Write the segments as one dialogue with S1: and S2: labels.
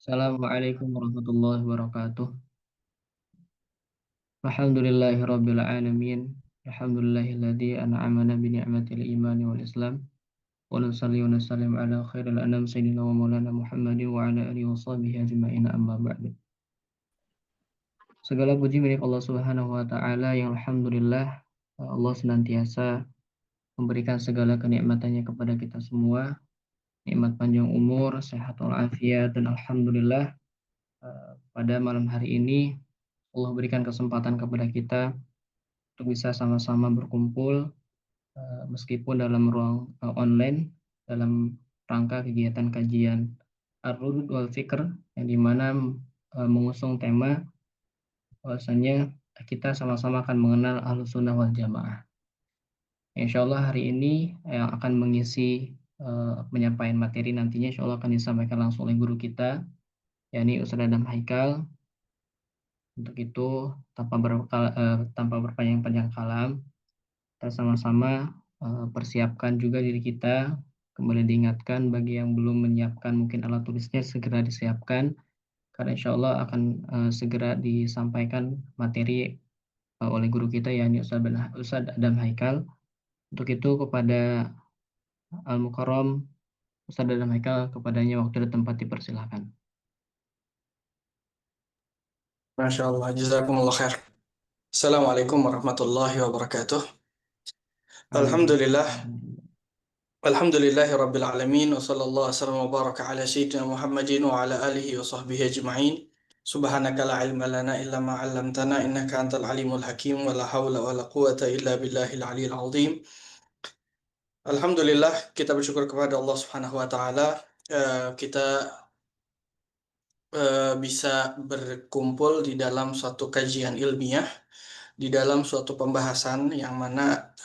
S1: Assalamualaikum warahmatullahi wabarakatuh. Alhamdulillahirabbil alamin. Alhamdulillahilladzi an'amana bi ni'matil imani wal islam. Wa nusalli wa nusallim ala khairil anam sayyidina wa maulana Muhammadin wa ala alihi wa sahbihi ajma'in amma ba'du. Segala puji milik Allah Subhanahu wa taala yang alhamdulillah Allah senantiasa memberikan segala kenikmatannya kepada kita semua. Nikmat panjang umur, sehat walafiat, dan alhamdulillah pada malam hari ini Allah berikan kesempatan kepada kita untuk bisa sama-sama berkumpul meskipun dalam ruang online dalam rangka kegiatan kajian Ar-Rudud wal Fikr yang dimana mengusung tema bahwasanya kita sama-sama akan mengenal Ahlus Sunnah wal Jamaah. Insya Allah hari ini yang akan mengisi penyampaian materi nantinya insya Allah akan disampaikan langsung oleh guru kita, yakni Ustaz Adam Haikal. Untuk itu tanpa berpanjang-panjang kalam, kita sama-sama persiapkan juga diri kita. Kembali diingatkan bagi yang belum menyiapkan mungkin alat tulisnya segera disiapkan karena insya Allah akan segera disampaikan materi oleh guru kita yakni Ustaz Adam Haikal. Untuk itu kepada Al-Mukarram Ustaz Adam Haikal, kepadanya waktu dan tempat dipersilahkan.
S2: Masya Allah, jazakumullah khair. Assalamualaikum warahmatullahi wabarakatuh. Alhamdulillah, alhamdulillahi rabbil alamin, wa sallallahu wasallam wa baraka ala sayyidina Muhammadin wa ala alihi wa sahbihi ajma'in. Subhanaka la ilma lana illa ma 'allamtana innaka antal alimul hakim wa la hawla wa la quwata illa billahil aliyil azim. Alhamdulillah, kita bersyukur kepada Allah Subhanahu wa taala kita bisa berkumpul di dalam suatu kajian ilmiah, di dalam suatu pembahasan yang mana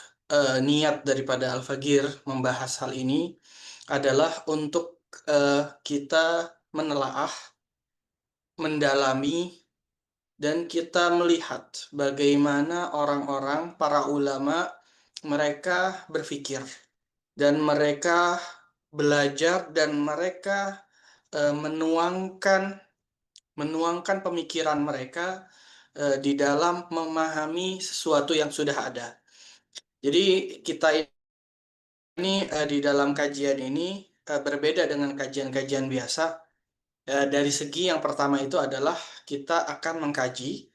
S2: niat daripada Al-Fagir membahas hal ini adalah untuk kita menelaah, mendalami, dan kita melihat bagaimana orang-orang, para ulama, mereka berpikir dan mereka belajar dan mereka menuangkan pemikiran mereka di dalam memahami sesuatu yang sudah ada. Jadi kita ini di dalam kajian ini berbeda dengan kajian-kajian biasa. Dari segi yang pertama itu adalah kita akan mengkaji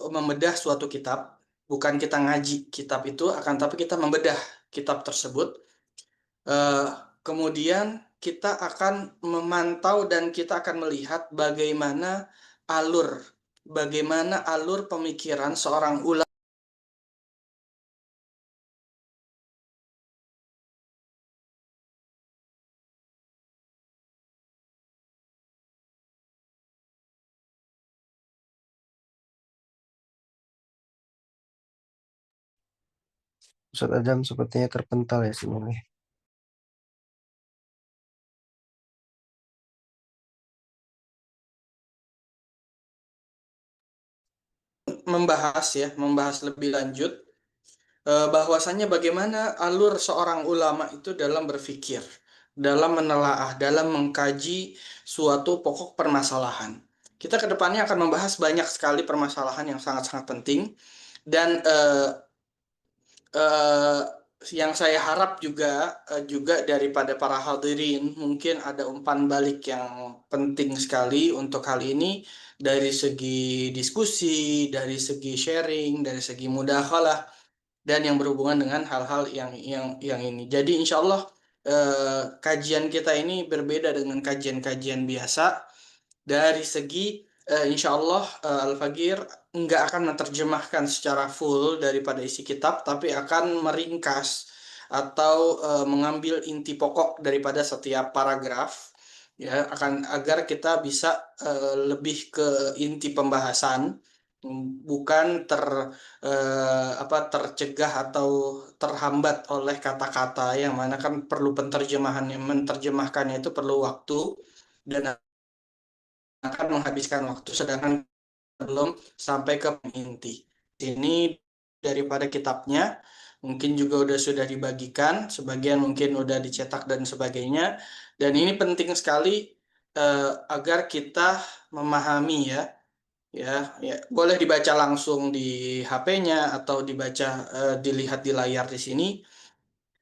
S2: membedah suatu kitab. Bukan kita ngaji kitab itu, akan tapi kita membedah kitab tersebut. Kemudian kita akan memantau dan kita akan melihat bagaimana alur pemikiran seorang ulama.
S3: Ustaz Adam sepertinya terpental ya sinyalnya.
S2: Membahas lebih lanjut bahwasannya bagaimana alur seorang ulama itu dalam berpikir, dalam menelaah, dalam mengkaji suatu pokok permasalahan. Kita kedepannya akan membahas banyak sekali permasalahan yang sangat-sangat penting dan yang saya harap juga daripada para hadirin mungkin ada umpan balik yang penting sekali untuk hal ini dari segi diskusi, dari segi sharing, dari segi mudakhalah dan yang berhubungan dengan hal-hal yang ini. Jadi insya Allah kajian kita ini berbeda dengan kajian-kajian biasa dari segi insya Allah Al-Fagir nggak akan menerjemahkan secara full daripada isi kitab, tapi akan meringkas atau mengambil inti pokok daripada setiap paragraf, ya, agar kita bisa lebih ke inti pembahasan, bukan tercegah atau terhambat oleh kata-kata yang mana kan perlu menerjemahkannya itu perlu waktu dan akan menghabiskan waktu, sedangkan belum sampai ke inti. Ini daripada kitabnya mungkin juga sudah dibagikan, sebagian mungkin udah dicetak dan sebagainya. Dan ini penting sekali agar kita memahami ya boleh dibaca langsung di HP-nya atau dilihat di layar di sini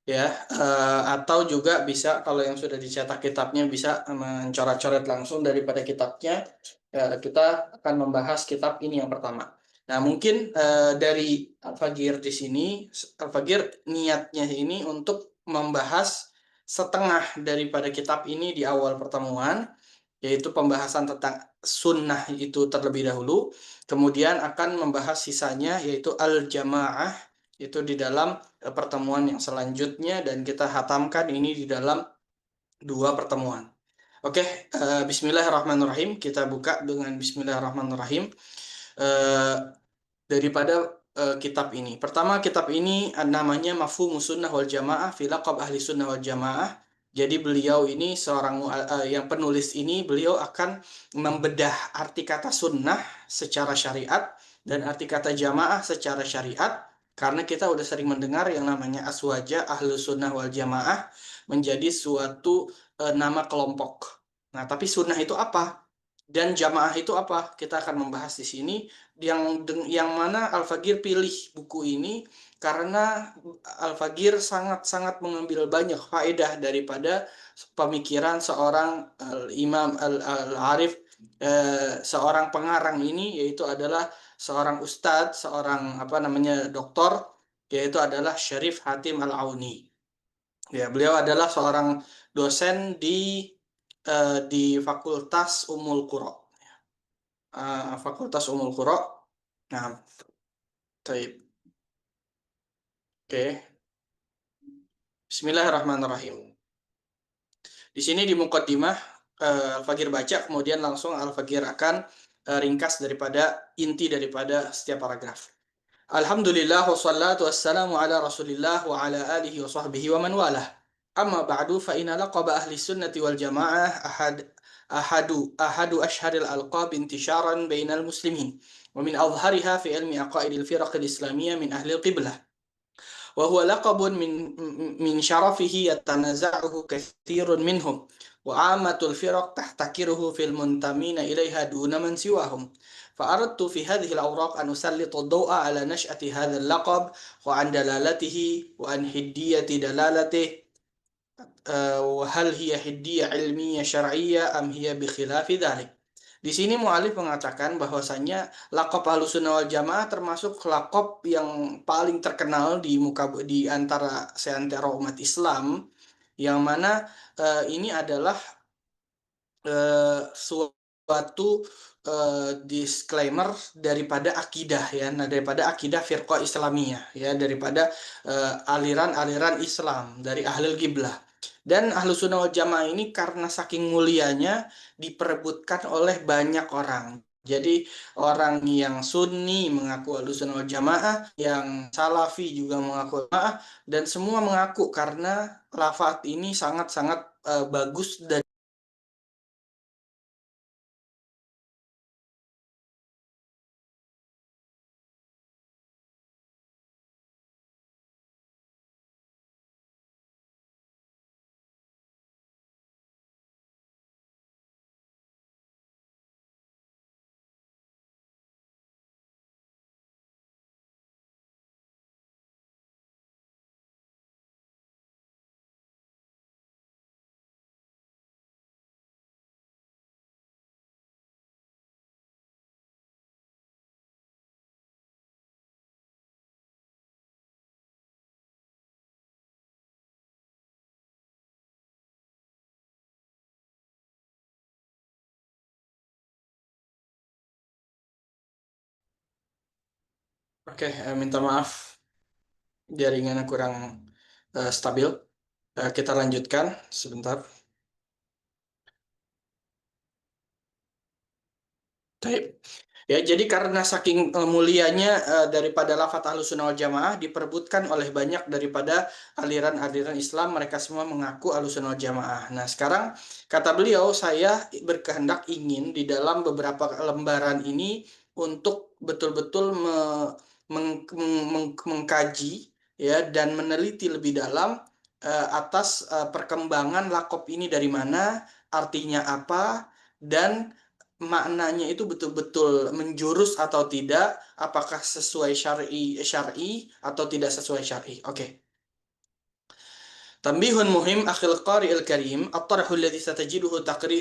S2: ya, atau juga bisa kalau yang sudah dicetak kitabnya bisa mencoret-coret langsung daripada kitabnya. Kita akan membahas kitab ini yang pertama. Nah, mungkin dari Al-Fagir di sini, Al-Fagir niatnya ini untuk membahas setengah daripada kitab ini di awal pertemuan, yaitu pembahasan tentang sunnah itu terlebih dahulu, kemudian akan membahas sisanya yaitu al-jamaah itu di dalam pertemuan yang selanjutnya, dan kita hatamkan ini di dalam 2 pertemuan. Oke, bismillahirrahmanirrahim. Kita buka dengan bismillahirrahmanirrahim daripada kitab ini. Pertama, kitab ini namanya Mafhumus Sunnah wal Jamaah fi Laqab Ahli Sunnah wal Jamaah. Jadi beliau ini yang penulis ini, beliau akan membedah arti kata sunnah secara syariat dan arti kata jamaah secara syariat, karena kita udah sering mendengar yang namanya aswaja Ahlu Sunnah wal Jamaah menjadi suatu nama kelompok. Nah, tapi sunnah itu apa? Dan jamaah itu apa? Kita akan membahas di sini, yang mana Al-Fagir pilih buku ini karena Al-Fagir sangat-sangat mengambil banyak faedah daripada pemikiran seorang Imam Al-Arif, seorang pengarang ini, yaitu adalah seorang ustadz, seorang doktor, yaitu adalah Syarif Hatim Al-Auni. Ya, beliau adalah seorang dosen di Fakultas Ummul Qura. Fakultas Ummul Qura. Nah, taib. Oke. Bismillahirrahmanirrahim. Di sini di muqaddimah Al-Fagir baca, kemudian langsung Al-Fagir akan ringkas daripada inti daripada setiap paragraf. Alhamdulillah wassalatu wassalamu ala Rasulillah wa ala alihi wa sahbihi wa man walah. Amma ba'du fa inna laqab ahli sunnati wal jamaah ahadu ashharil alqab intisharan bainal muslimin wa min azhariha fi ilmi aqaidil firaq al-islamiyah min ahli al-qiblah. وهو لقب من شرفه يتنازعه كثير منهم وعامة الفرق تحتكره في المنتمين إليها دون من سواهم. فأردت في هذه الأوراق أن أسلط الضوء على نشأة هذا اللقب وعن دلالته وعن حدية دلالته، وهل هي حدية علمية شرعية أم هي بخلاف ذلك. Di sini mu'alif mengatakan bahwasanya laqab Ahlussunnah wal Jamaah termasuk laqab yang paling terkenal di antara seantero umat Islam, yang mana ini adalah suatu disclaimer daripada akidah ya, daripada akidah firqah Islamiyah ya, daripada aliran-aliran Islam dari Ahlul Qiblah. Dan Ahlussunnah wal Jamaah ini karena saking mulianya diperebutkan oleh banyak orang. Jadi orang yang Sunni mengaku Ahlussunnah wal Jamaah, yang Salafi juga mengaku Jamaah, dan semua mengaku karena lafaz ini sangat-sangat bagus dan Oke, minta maaf jaringannya kurang stabil. Kita lanjutkan sebentar. Baik. Ya, jadi karena saking mulianya daripada lafaz Ahlussunnah wal Jamaah diperebutkan oleh banyak daripada aliran-aliran Islam, mereka semua mengaku Ahlussunnah wal Jamaah. Nah, sekarang kata beliau, saya berkehendak ingin di dalam beberapa lembaran ini untuk betul-betul mengkaji ya dan meneliti lebih dalam atas perkembangan laqab ini dari mana, artinya apa, dan maknanya itu betul-betul menjurus atau tidak, apakah sesuai syar'i atau tidak sesuai syar'i. Oke. تنبيه مهم أخي القارئ الكريم، الطرح الذي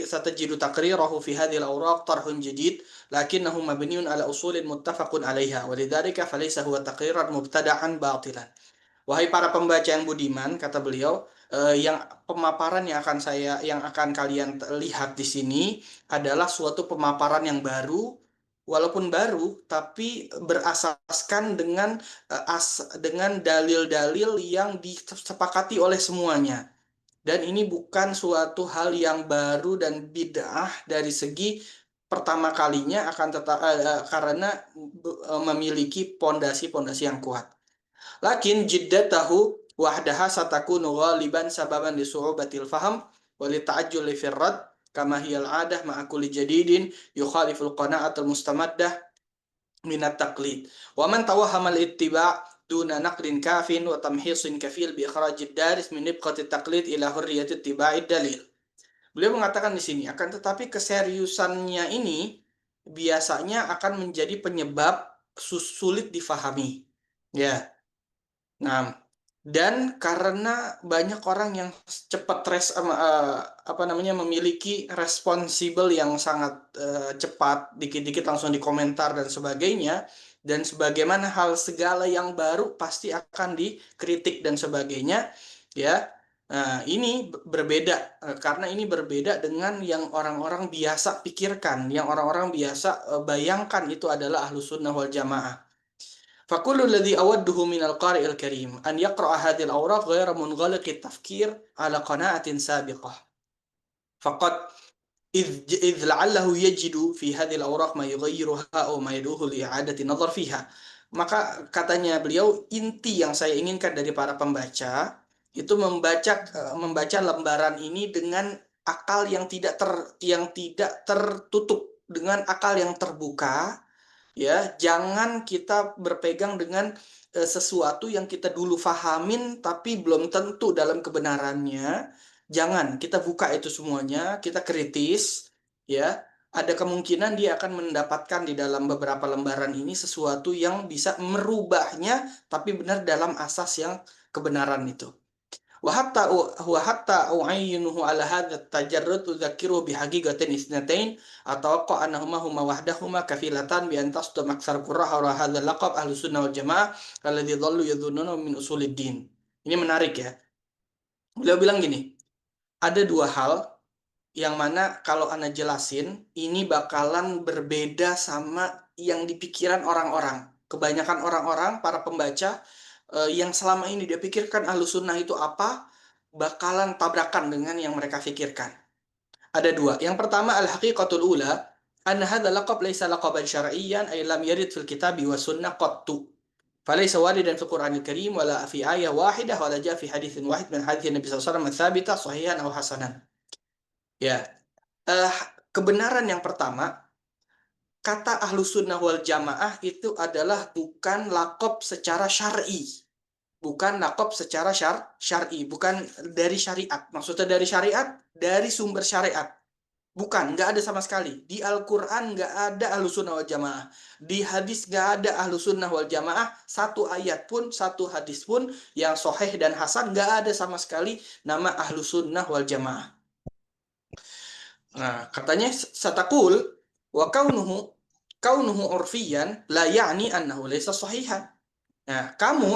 S2: ستجد تقريره في هذه الأوراق طرح جديد لكنه مبني على أصول متفق عليها، ولذلك فليس هو تقريرا مبتدعا باطلا. Wahai para pembaca yang budiman, kata beliau, yang pemaparan yang akan kalian lihat di sini adalah suatu pemaparan yang baru, walaupun baru, tapi berasaskan dengan dalil-dalil yang disepakati oleh semuanya. Dan ini bukan suatu hal yang baru dan bid'ah dari segi pertama kalinya, karena memiliki pondasi-pondasi yang kuat. Lakin jiddatahu wahdaha satakunu ghaliban sababan li su'ubatil faham wa li ta'ajjuli fil rad kama hiya al-'adah ma'a kulli jadidin yukhaliful qana'atul mustamaddah min at-taqlid. Wa man tawahhama al-ittiba' duna naqlin kafin wa tamhisin kafil bi ikhrajid daris min nibqati taqlid ila hurriyati ittiba'id dalil. Beliau mengatakan di sini, akan tetapi keseriusannya ini biasanya akan menjadi penyebab sulit difahami. Ya. Nah, dan karena banyak orang yang cepat memiliki responsibel yang sangat cepat, dikit-dikit langsung dikomentar dan sebagainya, dan sebagaimana hal segala yang baru pasti akan dikritik dan sebagainya, ya. Nah, ini berbeda karena ini berbeda dengan yang orang-orang biasa pikirkan, yang orang-orang biasa bayangkan itu adalah Ahlus Sunnah wal Jamaah. فكل الذي أوده من القارئ الكريم أن يقرأ هذه الأوراق غير منغلق التفكير على قناعة سابقة فقط إذ لعله يجد في هذه الأوراق ما يغيرها أو ما يدعوه لإعادة النظر فيها. Maka katanya beliau, inti yang saya inginkan dari para pembaca itu membaca lembaran ini dengan akal yang tidak tertutup, dengan akal yang terbuka. Ya, jangan kita berpegang dengan sesuatu yang kita dulu fahamin tapi belum tentu dalam kebenarannya. Jangan, kita buka itu semuanya, kita kritis, ya. Ada kemungkinan dia akan mendapatkan di dalam beberapa lembaran ini sesuatu yang bisa merubahnya, tapi benar dalam asas yang kebenaran itu. وحتى أعينه على هذا التجرد أذكره بحقيقة اثنتين أتوقع أنهما هما وحدهما كفيلتان بأن تصدم أكثر قراء هذا اللقب أهل السنة والجماعة الذي ظلوا يظنونه من أصول الدين. Ini menarik ya. Beliau bilang gini, ada dua hal yang mana kalau Anda jelasin ini bakalan berbeda sama yang dipikiran orang-orang. Kebanyakan orang-orang, para pembaca yang selama ini dia pikirkan Ahlus Sunnah itu apa, bakalan tabrakan dengan yang mereka pikirkan. Ada dua. Yang pertama, al-haqiqatul ula, anna hadha laqab laysa laqaban syar'iyyan ay lam yarid fil kitabi wa sunnah qattu. Falaysa waridan fil Qur'anil Karim wala fi ayah wahidah wala jaa fi haditsin wahid min hadits Nabi sallallahu alaihi wasallam tsabitah sahihan aw hasanan. Ya. Kebenaran yang pertama, kata Ahlus Sunnah wal Jamaah itu adalah bukan laqab secara syar'i. Bukan laqab secara syar'i, bukan dari syariat. Maksudnya dari syariat, dari sumber syariat. Bukan, nggak ada sama sekali. Di Al-Quran nggak ada Ahlus Sunnah wal Jamaah. Di hadis nggak ada Ahlus Sunnah wal Jamaah. Satu ayat pun, satu hadis pun yang sahih dan hasan nggak ada sama sekali nama Ahlus Sunnah wal Jamaah. Nah, katanya satakul wa kaunuhu urfiyan la ya'ni annahu laysa sahihan. Nah, kamu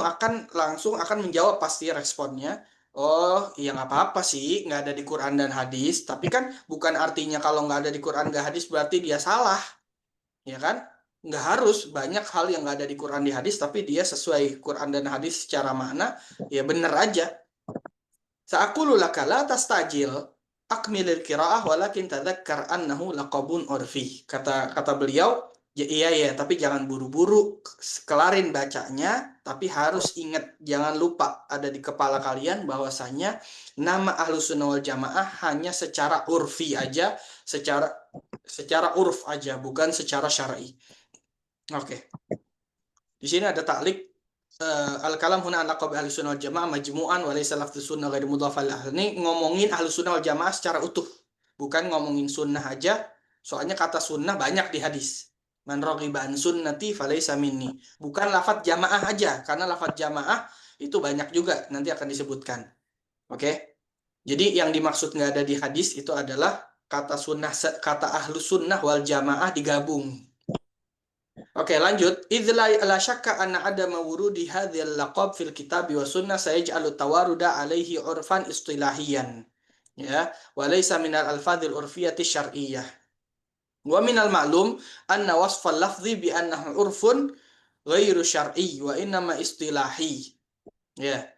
S2: langsung akan menjawab pasti responnya, oh, ya nggak apa-apa sih, nggak ada di Quran dan hadis. Tapi kan bukan artinya kalau nggak ada di Quran dan hadis berarti dia salah, ya kan? Nggak harus, banyak hal yang nggak ada di Quran di hadis, tapi dia sesuai Quran dan hadis secara makna, ya bener aja. Sa'aqulu laka la tastajil akmilil qiraah walakin tadzakkar annahu laqabun urfi. Kata beliau, ya, iya, tapi jangan buru-buru, kelarin bacanya, tapi harus ingat, jangan lupa ada di kepala kalian bahwasanya nama Ahlus Sunnah wal Jamaah hanya secara urfi aja, secara urf aja, bukan secara syar'i. Oke. Di sini ada taklik al-kalam huna an laqab Ahlus Sunnah wal Jamaah majmu'an wa laysa lafdzus sunnah ghairu mudhaf. Ini ngomongin Ahlus Sunnah wal Jamaah secara utuh. bukan ngomongin sunnah aja. Soalnya kata sunnah banyak di hadis. Man raghiba an sunnati falaysa minni. Bukan lafadz jamaah aja, karena lafadz jamaah itu banyak juga nanti akan disebutkan. Oke. Jadi yang dimaksud nggak ada di hadis itu adalah kata sunnah, kata ahlu sunnah wal jamaah digabung. Oke, lanjut. Idz la syakka anna adama wurudi hadzal laqab fil kitab wa sunnah sayaj'alu tawaruda alaihi urfan istilahiyan. Ya, wa laysa minal alfadhil urfiyati syar'iyyah. Wa minal ma'lum anna wasfal lafzi bi annahu urfun ghairu syar'i wa innama istilahi. Ya.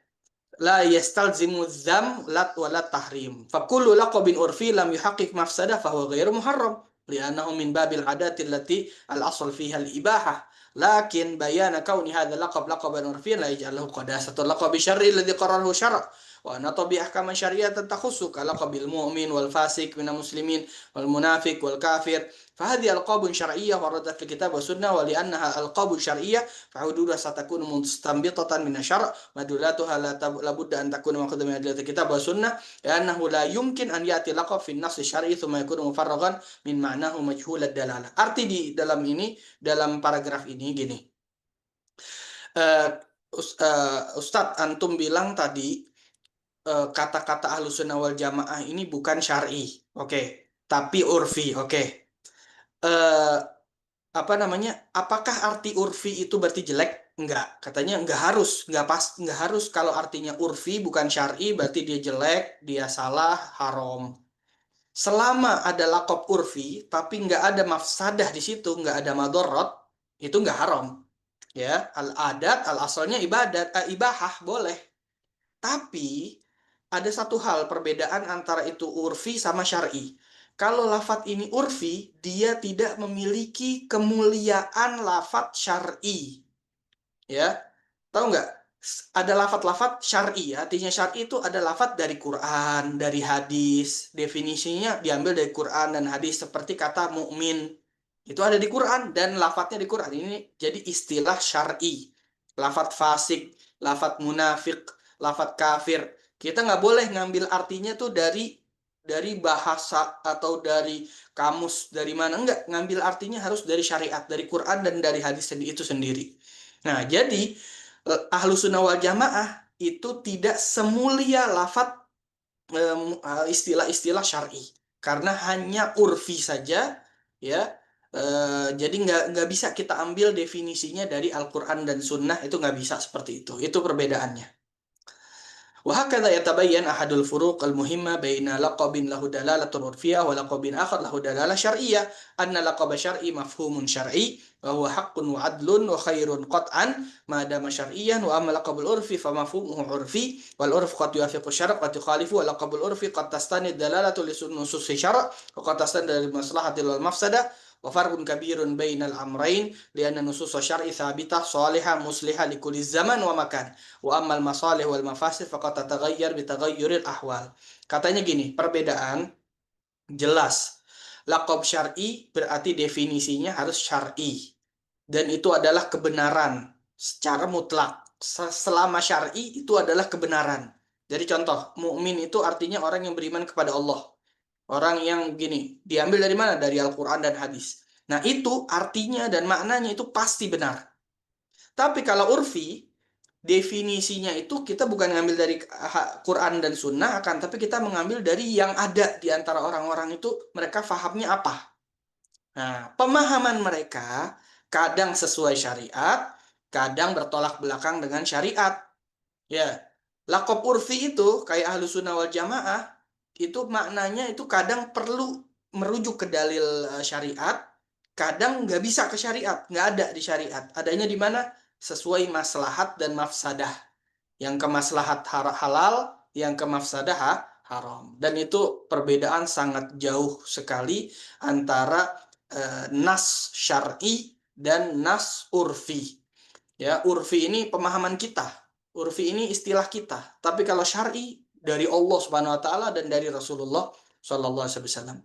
S2: La yastalzimu dzam lat wala tahrim. Fa kullu laqabin urfi lam yuhaqqiq mafsadah fa huwa ghairu muharram. Li'annahu min babil adati allati al-asl fiha al-ibahah. Lakin bayana kauni hadha laqab laqaban urfiyan la yaj'aluhu qadasatu laqabi syar'i alladhi qararahu syara'. Wa anata bi ahkam syari'atan takhussu ka laqabil mu'min wal fasik minal muslimin wal munafiq wal kafir. فهذه ألقاب شرعية وردت في الكتاب والسنة ولأنها ألقاب شرعية فحدودها ستكون مستنبطة من الشرع مدلاتها لابد أن تكون مأخوذة من أدلة الكتاب والسنة لأنه لا يمكن أن يأتي لقب في النص الشرعي ثم يكون مفرغا من معناه مجهول الدلالة. Arti di dalam ini, dalam paragraf ini gini. Ustadz, antum bilang tadi kata-kata Ahlussunnah wal Jamaah ini bukan syar'i, oke, tapi urfi, oke. Apa namanya? Apakah arti urfi itu berarti jelek? Enggak, katanya enggak harus, enggak harus kalau artinya urfi bukan syar'i berarti dia jelek, dia salah, haram. Selama ada laqab urfi tapi enggak ada mafsadah di situ, enggak ada madorot, itu enggak haram. Ya, al-adat, al-asalnya ibahah boleh. Tapi ada satu hal perbedaan antara itu urfi sama syar'i. Kalau lafadz ini urfi, dia tidak memiliki kemuliaan lafadz syar'i. Ya, tahu nggak? Ada lafadz-lafadz syar'i. Artinya syar'i itu ada lafadz dari Quran, dari hadis. Definisinya diambil dari Quran dan hadis seperti kata mukmin. Itu ada di Quran dan lafadznya di Quran. Ini jadi istilah syar'i. Lafadz fasik, lafadz munafik, lafadz kafir. Kita nggak boleh ngambil artinya tuh dari bahasa atau dari kamus, dari mana. Enggak, ngambil artinya harus dari syariat, dari Quran dan dari hadis itu sendiri. Nah, jadi Ahlussunnah wal Jamaah itu tidak semulia lafadz istilah-istilah syar'i. Karena hanya urfi saja, ya. Jadi nggak bisa kita ambil definisinya dari Al-Quran dan Sunnah, itu nggak bisa seperti itu. Itu perbedaannya. وهكذا يتبين أحد الفروق المهمة بين لقب له دلالة عرفية ولقب آخر له دلالة شرعية أن لقب شرعي مفهوم شرعي وهو حق وعدل وخير قطعا ما دام شرعيا وأما لقب العرفي فمفهومه عرفي والعرف قد يوافق الشرع قد يخالفه ولقب العرفي قد تستند دلالة لنصوص الشرع وقد تستند للمصلحة والمفسدة وفرق كبير بين الأمرين لأن نصوص الشرع ثابتة صالحة مصلحة لكل الزمان ومكان وأما المصالح والمفاسد فقد تتغير بتغير الأحوال. Katanya gini, perbedaan jelas. Laqab syar'i berarti definisinya harus syar'i dan itu adalah kebenaran secara mutlak. Selama syar'i itu adalah kebenaran. Jadi contoh, mukmin itu artinya orang yang beriman kepada Allah. Orang yang gini, diambil dari mana? Dari Al-Quran dan hadis. Nah, itu artinya dan maknanya itu pasti benar. Tapi kalau urfi, definisinya itu kita bukan ngambil dari Quran dan Sunnah, tapi kita mengambil dari yang ada di antara orang-orang itu, mereka fahamnya apa. Nah, pemahaman mereka kadang sesuai syariat, kadang bertolak belakang dengan syariat. Ya, laqab urfi itu kayak Ahlussunnah wal Jamaah, itu maknanya itu kadang perlu merujuk ke dalil syariat, kadang nggak bisa ke syariat, nggak ada di syariat. Adanya di mana? Sesuai maslahat dan mafsadah. Yang ke maslahat halal, yang ke mafsadah haram. Dan itu perbedaan sangat jauh sekali antara nas syar'i dan nas urfi. Ya, urfi ini pemahaman kita. Urfi ini istilah kita. Tapi kalau syar'i dari Allah Subhanahu wa taala dan dari Rasulullah sallallahu alaihi wasallam.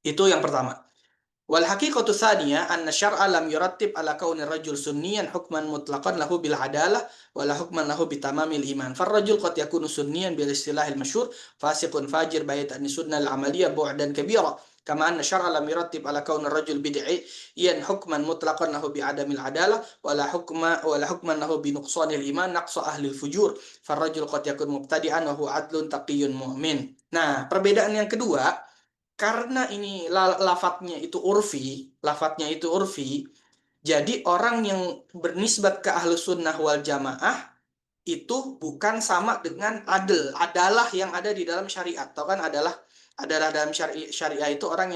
S2: Itu yang pertama. Wal haqiqatu tsaniyah anna syar'a lam yurattib ala kaunir rajul sunniyan hukman mutlaqan lahu bil adalah wala hukman lahu bitamamil iman. Farrajul qad yakunu sunniyan bil istilahil masyhur fasiqun fajir bayat an sunnah al amaliyah bu'dan kabira. Kama anna syar'a lam yurattib ala kaunir rajul bid'iyan hukman mutlaqan lahu bi adamil adalah wala hukman lahu bi nuqsanil iman naqsa ahli al fujur. Farrajul qad yakun mubtadi'an wa huwa adlun taqiyyun mu'min. Nah, perbedaan yang kedua, karena ini lafadznya itu urfi, jadi orang yang bernisbat ke Ahlus Sunnah wal Jamaah itu bukan sama dengan adalah yang ada di dalam syariat. Tahu kan adalah dalam syariah itu orang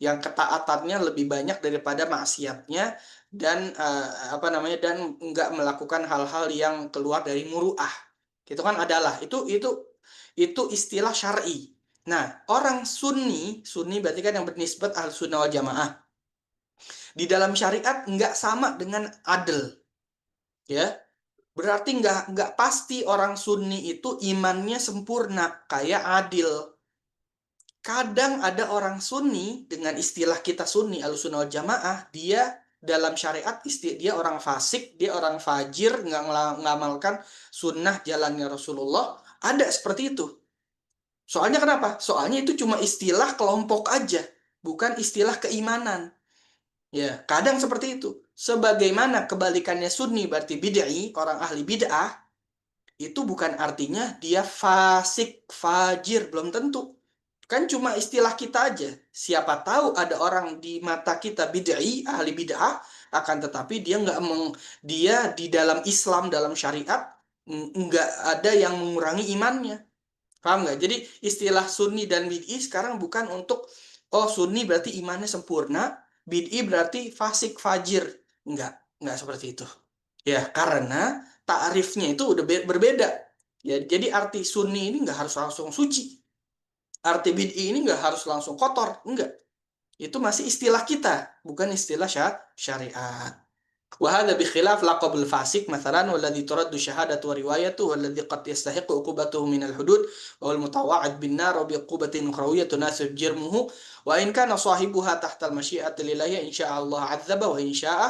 S2: yang ketaatannya lebih banyak daripada maksiatnya dan dan enggak melakukan hal-hal yang keluar dari muruah. Itu kan adalah itu istilah syar'i. Nah, orang sunni berarti kan yang bernisbat Ahlus Sunnah wal Jamaah. Di dalam syariat nggak sama dengan adil. Ya, berarti nggak pasti orang sunni itu imannya sempurna kayak adil. Kadang ada orang sunni dengan istilah kita sunni Ahlus Sunnah wal Jamaah, dia dalam syariat dia orang fasik, dia orang fajir, nggak ngamalkan sunnah jalannya Rasulullah. Ada seperti itu. Soalnya kenapa? Soalnya itu cuma istilah kelompok aja, bukan istilah keimanan. Ya, kadang seperti itu. Sebagaimana kebalikannya sunni berarti bid'ah, orang ahli bid'ah, itu bukan artinya dia fasik, fajir, belum tentu. Kan cuma istilah kita aja. Siapa tahu ada orang di mata kita bid'ah, ahli bid'ah, akan tetapi dia di dalam Islam, dalam syariat, nggak ada yang mengurangi imannya. Paham nggak? Jadi istilah sunni dan bid'i sekarang bukan untuk sunni berarti imannya sempurna, bid'i berarti fasik fajir. Enggak seperti itu. Ya, karena ta'rifnya itu udah berbeda. Ya, jadi arti sunni ini nggak harus langsung suci. Arti bid'i ini nggak harus langsung kotor, enggak. Itu masih istilah kita, bukan istilah syariat. وهذا بخلاف لقب الفاسق مثلا والذي ترد شهادة وروايته والذي قد يستحق عقوبته من الحدود وهو المتوعد بالنار وبعقوبة أخروية تناسب جرمه وإن كان صاحبها تحت المشيئة الإلهية إن شاء الله عذب وإن شاء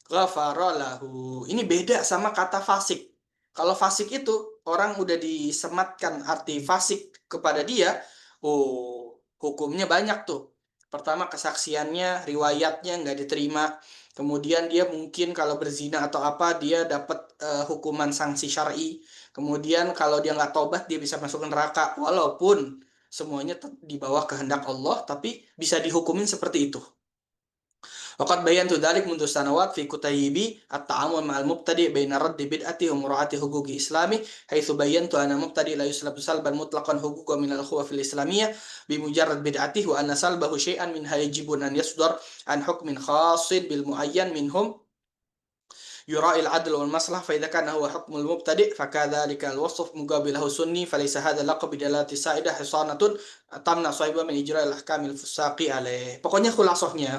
S2: غفر له. Ini beda sama kata fasik. Kalau fasik itu orang udah disematkan arti fasik kepada dia, hukumnya banyak tuh. Pertama, kesaksiannya, riwayatnya nggak diterima. Kemudian dia mungkin kalau berzina atau apa, dia dapat hukuman sanksi syar'i. Kemudian kalau dia nggak tobat, dia bisa masuk neraka. Walaupun semuanya di bawah kehendak Allah, tapi bisa dihukumin seperti itu. Waqad bayantu dzalik mundu sanawat fi kutayibi at-ta'amul ma'al mubtadi' baina raddi bid'ati wa mura'ati huquqi islami haitsu bayantu anna mubtadi' la yuslabu salban mutlaqan huquqa min al-ukhuwa fil islamiyah bi mujarrad bid'atihi wa anna salbahu syai'an minha yajibun an yasdar an hukmin khassin bil muayyan minhum يراعي العدل والمصلحة فإذا كان هو حكم المبتدئ فكذلك الوصف مقابله سني فليس هذا اللقب بدلالة سائدة حصانة تمنع صاحبه من إجراء الأحكام الفساق عليه. Pokoknya khulasahnya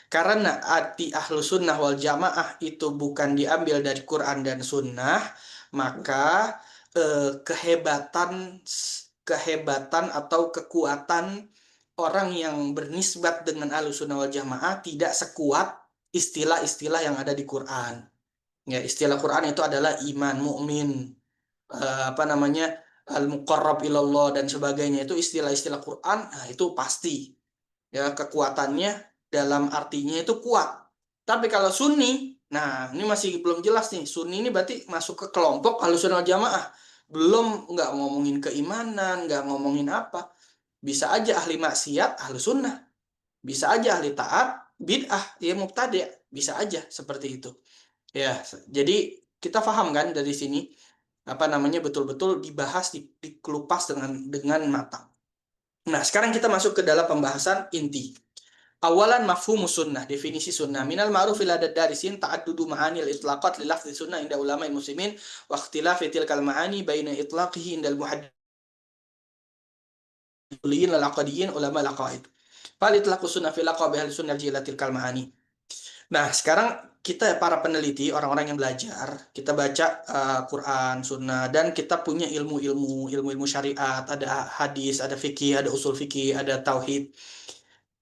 S2: karena arti ahlu sunnah wal jamaah itu bukan diambil dari Quran dan sunnah, maka kehebatan atau kekuatan orang yang bernisbat dengan ahlu sunnah wal jamaah tidak sekuat istilah-istilah yang ada di Quran. Ya, istilah Quran itu adalah iman, mukmin, al-muqarrab ilallah dan sebagainya. Itu istilah-istilah Quran, nah itu pasti. Ya, kekuatannya dalam artinya itu kuat. Tapi kalau sunni, nah ini masih belum jelas nih. Sunni ini berarti masuk ke kelompok Ahlussunnah wal Jamaah. Belum, nggak ngomongin keimanan, nggak ngomongin apa. Bisa aja ahli maksiat, Ahlus Sunnah. Bisa aja ahli taat, bid'ah, ya mubtadi', bisa aja seperti itu. Ya, jadi kita paham kan dari sini betul-betul dibahas, dikelupas dengan matang. Nah, sekarang kita masuk ke dalam pembahasan inti. Awalan mafhumus sunnah, definisi sunnah. Minal ma'ruf ila darisin ta'addudu ma'anil itlaqat li lafzi sunnah inda ulama'il muslimin wa ikhtilafi tilkal ma'ani baina itlaqihi indal muhaddithin lal aqadiyin ulama al aqaid. Fal itlaqu sunnah fil aqabi ahli sunnah jilatil kal ma'ani. Nah, sekarang kita para peneliti, orang-orang yang belajar, kita baca Quran, Sunnah, dan kita punya ilmu syariat, ada hadis, ada fikih, ada usul fikih, ada tauhid.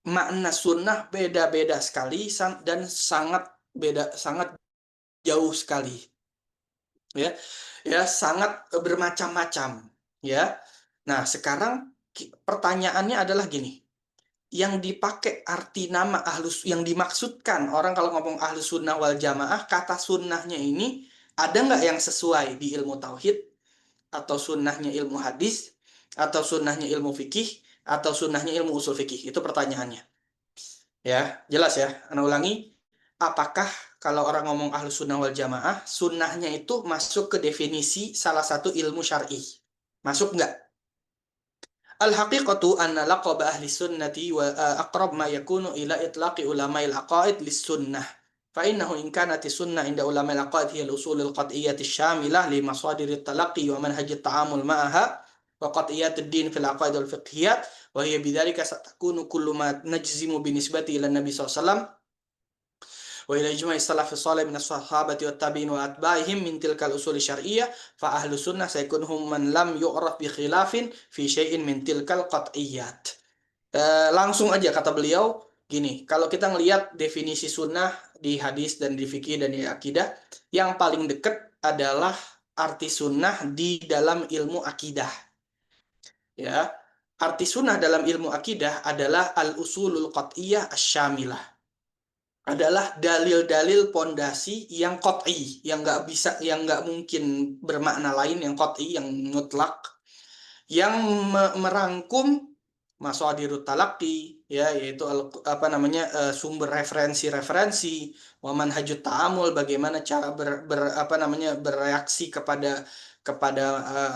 S2: makna sunnah beda-beda sekali dan sangat jauh sekali, ya sangat bermacam-macam, ya. Nah, sekarang pertanyaannya adalah gini, yang dipakai arti nama yang dimaksudkan orang kalau ngomong ahlus sunnah wal jamaah, kata sunnahnya ini ada nggak yang sesuai di ilmu tauhid, atau sunnahnya ilmu hadis, atau sunnahnya ilmu fikih, atau sunnahnya ilmu usul fikih? Itu pertanyaannya. Ya, jelas ya. Anda ulangi, apakah kalau orang ngomong ahlus sunnah wal jamaah, sunnahnya itu masuk ke definisi salah satu ilmu syar'i? Masuk nggak? Al-haqiqatu anna laqab ahli sunnati wa aqrab ma yakunu ila itlaqi ulama'il aqaid lis sunnah. Fa innahu in kanat sunnah inda ulama'il aqaid hiya al-usul al-qat'iyyah asy-syamilah li masadir at-talaqqi wa manhaj at-ta'amul ma'aha wa qat'iyyat ad-din fil aqaid wal fiqhiyat wa hiya bidzalika satakunu kullu ma najzimu bi nisbati ila nabi sallallahu alaihi wasallam wa ila ijma'i salaf salih min as-sahabati wat tabi'in wa atba'ihim min tilkal usul syar'iyyah fa ahlu sunnah saykunhum man lam yu'raf bi khilafin fi syai'in min tilkal qat'iyyat. Langsung aja kata beliau gini, kalau kita ngelihat definisi sunnah di hadis dan di fikih dan di akidah, yang paling dekat adalah arti sunnah di dalam ilmu akidah. Ya, arti sunnah dalam ilmu akidah adalah al-usulul qat'iyyah asy-syamilah, adalah dalil-dalil pondasi yang qat'i, yang nggak mungkin bermakna lain, yang qat'i, yang mutlak, yang merangkum masadirut talaqi, ya, yaitu sumber referensi-referensi, wa manhajut ta'amul, bagaimana cara bereaksi kepada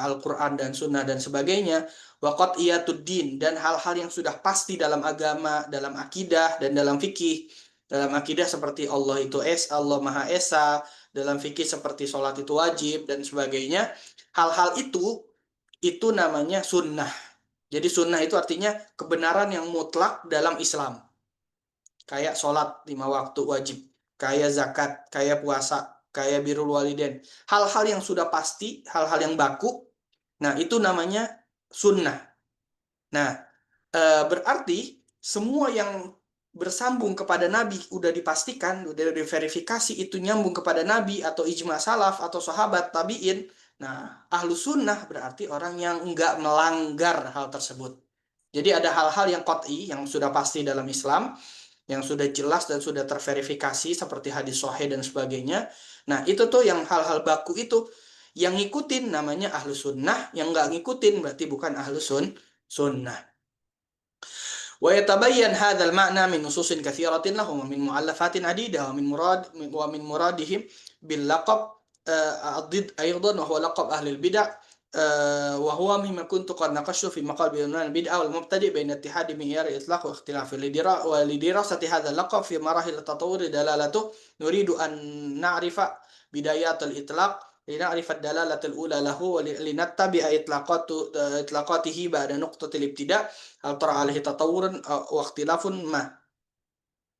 S2: Al-Qur'an dan Sunnah dan sebagainya, wa qat'iyatud din, dan hal-hal yang sudah pasti dalam agama, dalam akidah dan dalam fikih. Dalam akidah seperti Allah Allah Maha Esa, dalam fikih seperti sholat itu wajib dan sebagainya. Hal-hal itu namanya sunnah. Jadi sunnah itu artinya kebenaran yang mutlak dalam Islam. Kayak sholat 5 waktu wajib, kayak zakat, kayak puasa, kayak birrul walidain. Hal-hal yang sudah pasti, hal-hal yang baku, nah itu namanya sunnah. Nah, berarti semua yang bersambung kepada Nabi udah dipastikan, udah diverifikasi itu nyambung kepada Nabi atau ijma salaf atau sahabat tabiin. Nah, ahlu sunnah berarti orang yang enggak melanggar hal tersebut. Jadi ada hal-hal yang qat'i, yang sudah pasti dalam Islam, yang sudah jelas dan sudah terverifikasi seperti hadis sahih dan sebagainya. Nah, itu tuh yang hal-hal baku itu yang ngikutin namanya ahlu sunnah, yang enggak ngikutin berarti bukan ahlu sunnah. ويتبين هذا المعنى من نصوص كثيرة لهم ومن مؤلفات عديدة ومن مرادهم باللقب الضد أيضا وهو لقب أهل البدع وهو مما كنت قد ناقشته في مقال بعنوان البدعة والمبتدئ بين اتحاد معيار الإطلاق واختلاف ولدراسة هذا اللقب في مراحل التطور دلالته نريد أن نعرف بدايات الإطلاق لنعرف الدلالة الأولى له ولنتبع إطلاقاته بعد نقطة الابتداء هل ترى عليه تطور واختلاف ما.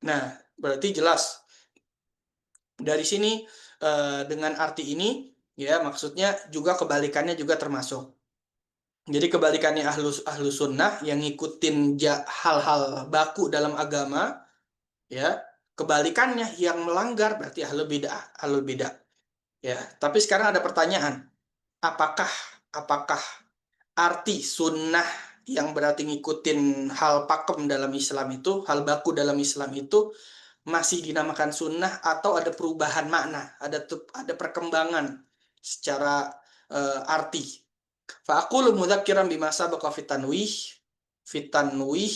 S2: Nah, berarti jelas dari sini dengan arti ini, ya, maksudnya juga kebalikannya juga termasuk. Jadi kebalikannya ahlu sunnah yang ngikutin hal-hal baku dalam agama, ya, kebalikannya yang melanggar berarti ahlul bidah. Ya, tapi sekarang ada pertanyaan, apakah arti sunnah yang berarti ngikutin hal pakem dalam Islam itu, hal baku dalam Islam itu masih dinamakan sunnah atau ada perubahan makna, ada perkembangan secara arti? Fa'aqulu mudzakiran bima sabaqa fi tanwih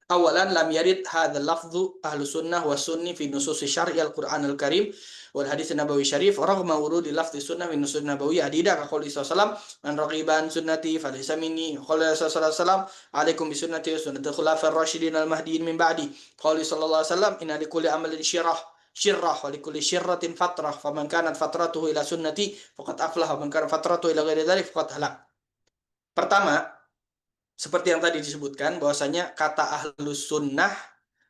S2: awalan lam yarid hadzal lafdhu ahlu sunnah wa sunni fi nusus syar'i al-Qur'an al-Karim wal hadits nabawi syarif raghma wurudi lafdhi sunnah min nusus nabawi adida ka qouli sallallahu man raqiban sunnati falaysa minni qala sallallahu alaikum bi sunnati wa sunnatul khulafa'ir rasyidin al-mahdiyyin min ba'di qouli sallallahu alaihi wasallam inna likulli amalin syirrah wa likulli syirratin fatrah faman kanat fatratuhu ila sunnati faqad aflaha wa man kanat fatratuhu ila ghairi dzalik faqad halak. Pertama, seperti yang tadi disebutkan, bahwasanya kata ahlus sunnah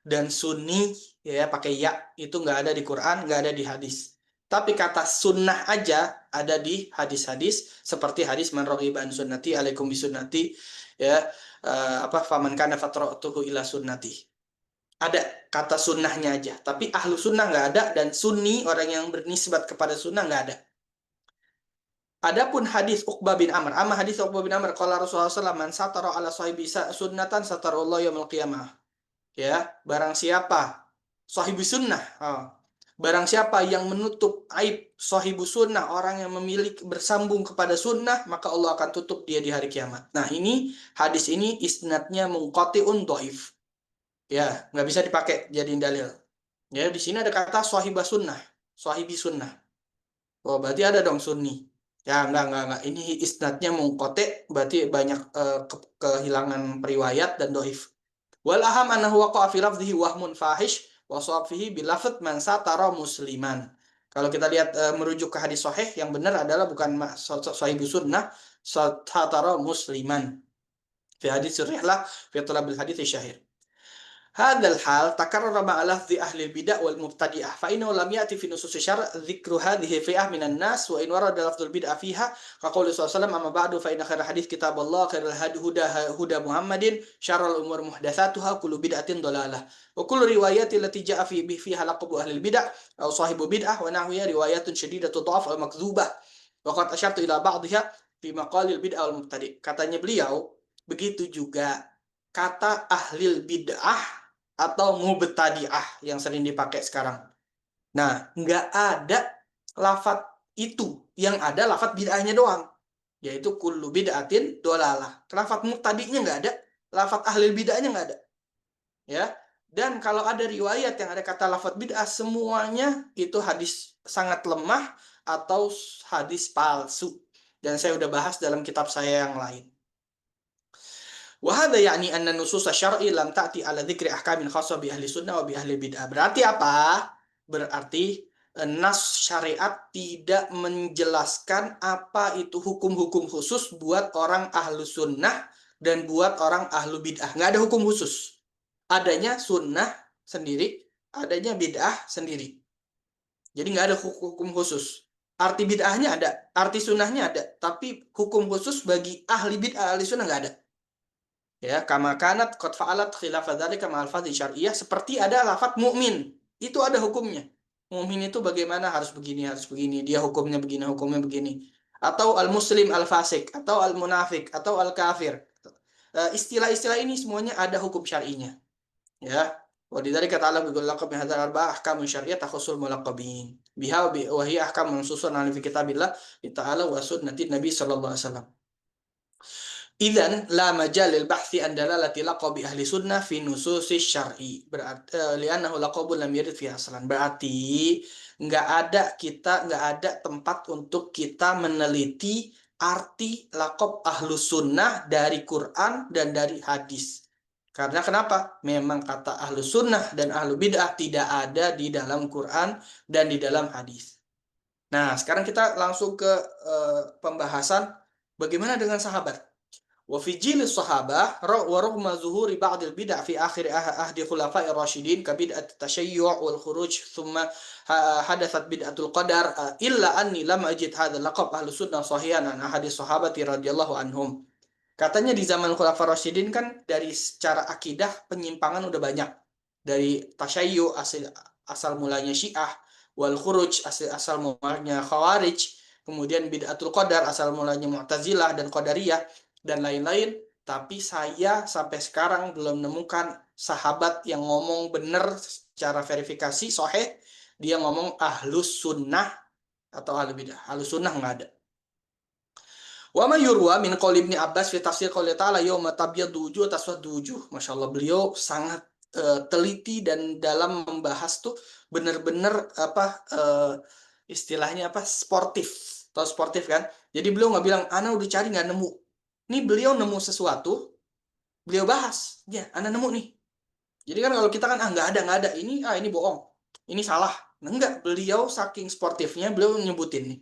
S2: dan sunni, ya, pakai ya, itu nggak ada di Quran, nggak ada di hadis. Tapi kata sunnah aja ada di hadis-hadis, seperti hadis man raghiba an sunnati alaikum bisunnati, ya, faman kana fatratuhu ila sunnati. Ada kata sunnahnya aja, tapi ahlu sunnah nggak ada, dan sunni, orang yang bernisbat kepada sunnah, nggak ada. Adapun hadis Uqbah bin Amr, hadis Uqbah bin Amr, qala Rasulullah SAW, man satara ala sahibi sunnatan satarallahu yaumil qiyamah. Ya, barang siapa sahibi sunnah, barang siapa yang menutup aib sahibu sunnah, orang yang memiliki bersambung kepada sunnah, maka Allah akan tutup dia di hari kiamat. Nah, ini hadis ini isnadnya munqati'un dhaif. Ya, nggak bisa dipakai jadi dalil. Ya, di sini ada kata sahibah sunnah, sahibi sunnah. Oh, berarti ada dong sunni. Ya, enggak. Ini isnadnya munqati', berarti banyak kehilangan periwayat dan dhaif. Wal aham annahu waqa'a fi lafdhihi wahmun fahish wa shawab fihi bil lafdh man satara musliman. Kalau kita lihat merujuk ke hadis sahih, yang benar adalah bukan sahibu sunnah, satara musliman. Fi hadis rihlah fi talabil hadits syahir. هذا الحال تكرر مع لفظ أهل البدع والمبتدئة فإنه لم يأتي في نصوص الشرع ذكر هذه الفئة من الناس وإن ورد لفظ البدع فيها كقول صلى الله عليه وسلم أما بعد فإن خير الحديث كتاب الله خير الهدي هدى محمد شر الأمور محدثاتها كل بدعة ضلالة وكل روايات التي جاء فيها لقب أهل البدع أو صاحب بدعة ونحوها روايات شديدة الضعف أو مكذوبة وقد أشرت إلى بعضها في مقال البدع والمبتدئ. Katanya beliau, begitu juga kata ahli bid'ah atau mubtadi'ah yang sering dipakai sekarang. Nah, nggak ada lafadz itu, yang ada lafadz bid'ahnya doang, yaitu kullu bid'atin dolalah. Lafadz mubtadi'nya nggak ada, lafadz ahli bid'ahnya nggak ada. Ya, dan kalau ada riwayat yang ada kata lafadz bid'ah, semuanya itu hadis sangat lemah atau hadis palsu. Dan saya udah bahas dalam kitab saya yang lain. Wahada yakni anna nusus syar'i lam ta'ti ala dzikri ahkamin khassah bi ahli sunnah wa bi ahli bid'ah. Berarti apa? Berarti nas syariat tidak menjelaskan apa itu hukum-hukum khusus buat orang ahlu sunnah dan buat orang ahlu bid'ah. Nggak ada hukum khusus. Adanya sunnah sendiri, adanya bid'ah sendiri. Jadi nggak ada hukum khusus. Arti bid'ahnya ada, arti sunnahnya ada, tapi hukum khusus bagi ahli bid'ah, ahli sunnah nggak ada. Ya, kama kanat qad fa'alat khilafa dzalika ma'al fadhi syar'iyyah, seperti ada lafaz mukmin, itu ada hukumnya. Mukmin itu bagaimana, harus begini, dia hukumnya begini. Atau al-muslim al-fasik, atau al-munafik, atau al-kafir. Istilah-istilah ini semuanya ada hukum syar'inya. Ya. Wa lidzalika ta'ala bi laqab min hadzal arba'ah ahkam syar'iyyah takhusul mulaqabin. Biha wa hiya ahkam mansusun 'ala fi kitabillah ta'ala wa sunnati Nabi sallallahu alaihi wasallam. Idzan la majal lil bahthi an dalalati laqabi ahli sunnah fi nususis syar'i. Berarti li'annahu laqabun lam yarid fi aslan. Berarti nggak ada tempat untuk kita meneliti arti laqab ahlu sunnah dari Quran dan dari hadis. Karena kenapa? Memang kata ahlu sunnah dan ahlu bid'ah tidak ada di dalam Quran dan di dalam hadis. Nah, sekarang kita langsung ke pembahasan bagaimana dengan sahabat. وفي جيل الصحابة ورغم ظهور بعض البدع في آخر عهد خلفاء الراشدين كبدعة التشيع والخروج ثم حدثت بدعة القدر إلا أني لم أجد هذا اللقب أهل السنة صحيحا عن أحد الصحابة رضي الله عنهم. Katanya di zaman Khulafaur Rasyidin kan dari secara akidah penyimpangan udah banyak. Dari tasyayyu asal mulanya Syiah, wal khuruj asal mulanya Khawarij, kemudian bid'atul qadar asal mulanya Mu'tazilah dan Qadariyah dan lain-lain, tapi saya sampai sekarang belum menemukan sahabat yang ngomong benar secara verifikasi sahih, dia ngomong ahlus sunnah atau ahlu bidah. Ahlus sunnah nggak ada. Wa ma yurwa min qauli Ibnu Abbas fi tafsir qouli ta'ala yauma tabyaddu wujuh taswaddu wujuh. Masyaallah, beliau sangat teliti dan dalam membahas tuh benar-benar istilahnya sportif. Tahu sportif kan? Jadi beliau nggak bilang ana udah cari nggak nemu. Ini beliau nemu sesuatu, beliau bahas. Ya, ana nemu nih. Jadi kan kalau kita kan nggak ada. Ini bohong. Ini salah. Nah, enggak, beliau saking sportifnya beliau nyebutin nih.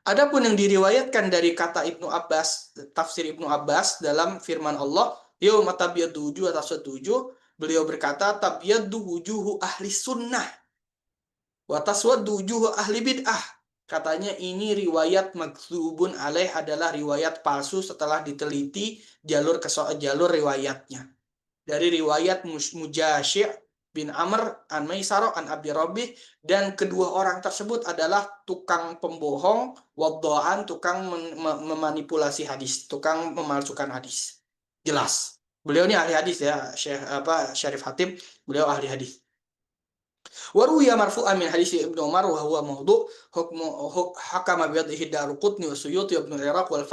S2: Adapun yang diriwayatkan dari kata Ibnu Abbas, tafsir Ibnu Abbas dalam firman Allah, yauma tabyaddu wujuh taswaddu wujuh, beliau berkata tabyaddu wujuhu ahli sunnah wa taswaddu wujuhu ahli bid'ah. Katanya ini riwayat makdzubun alaih, adalah riwayat palsu setelah diteliti jalur riwayatnya. Dari riwayat Mujasyi' bin Amr an Maisarah an Abi Rabih, dan kedua orang tersebut adalah tukang pembohong, wadda'an, tukang memanipulasi hadis, tukang memalsukan hadis. Jelas. Beliau ini ahli hadis ya, Syarif Hatib, beliau ahli hadis. Waruya marfu'an min hadis Ibnu Umar wa huwa mawdu' hakama bi yadihi Daruqutni wa Suyuti wa Ibnu Iraq wal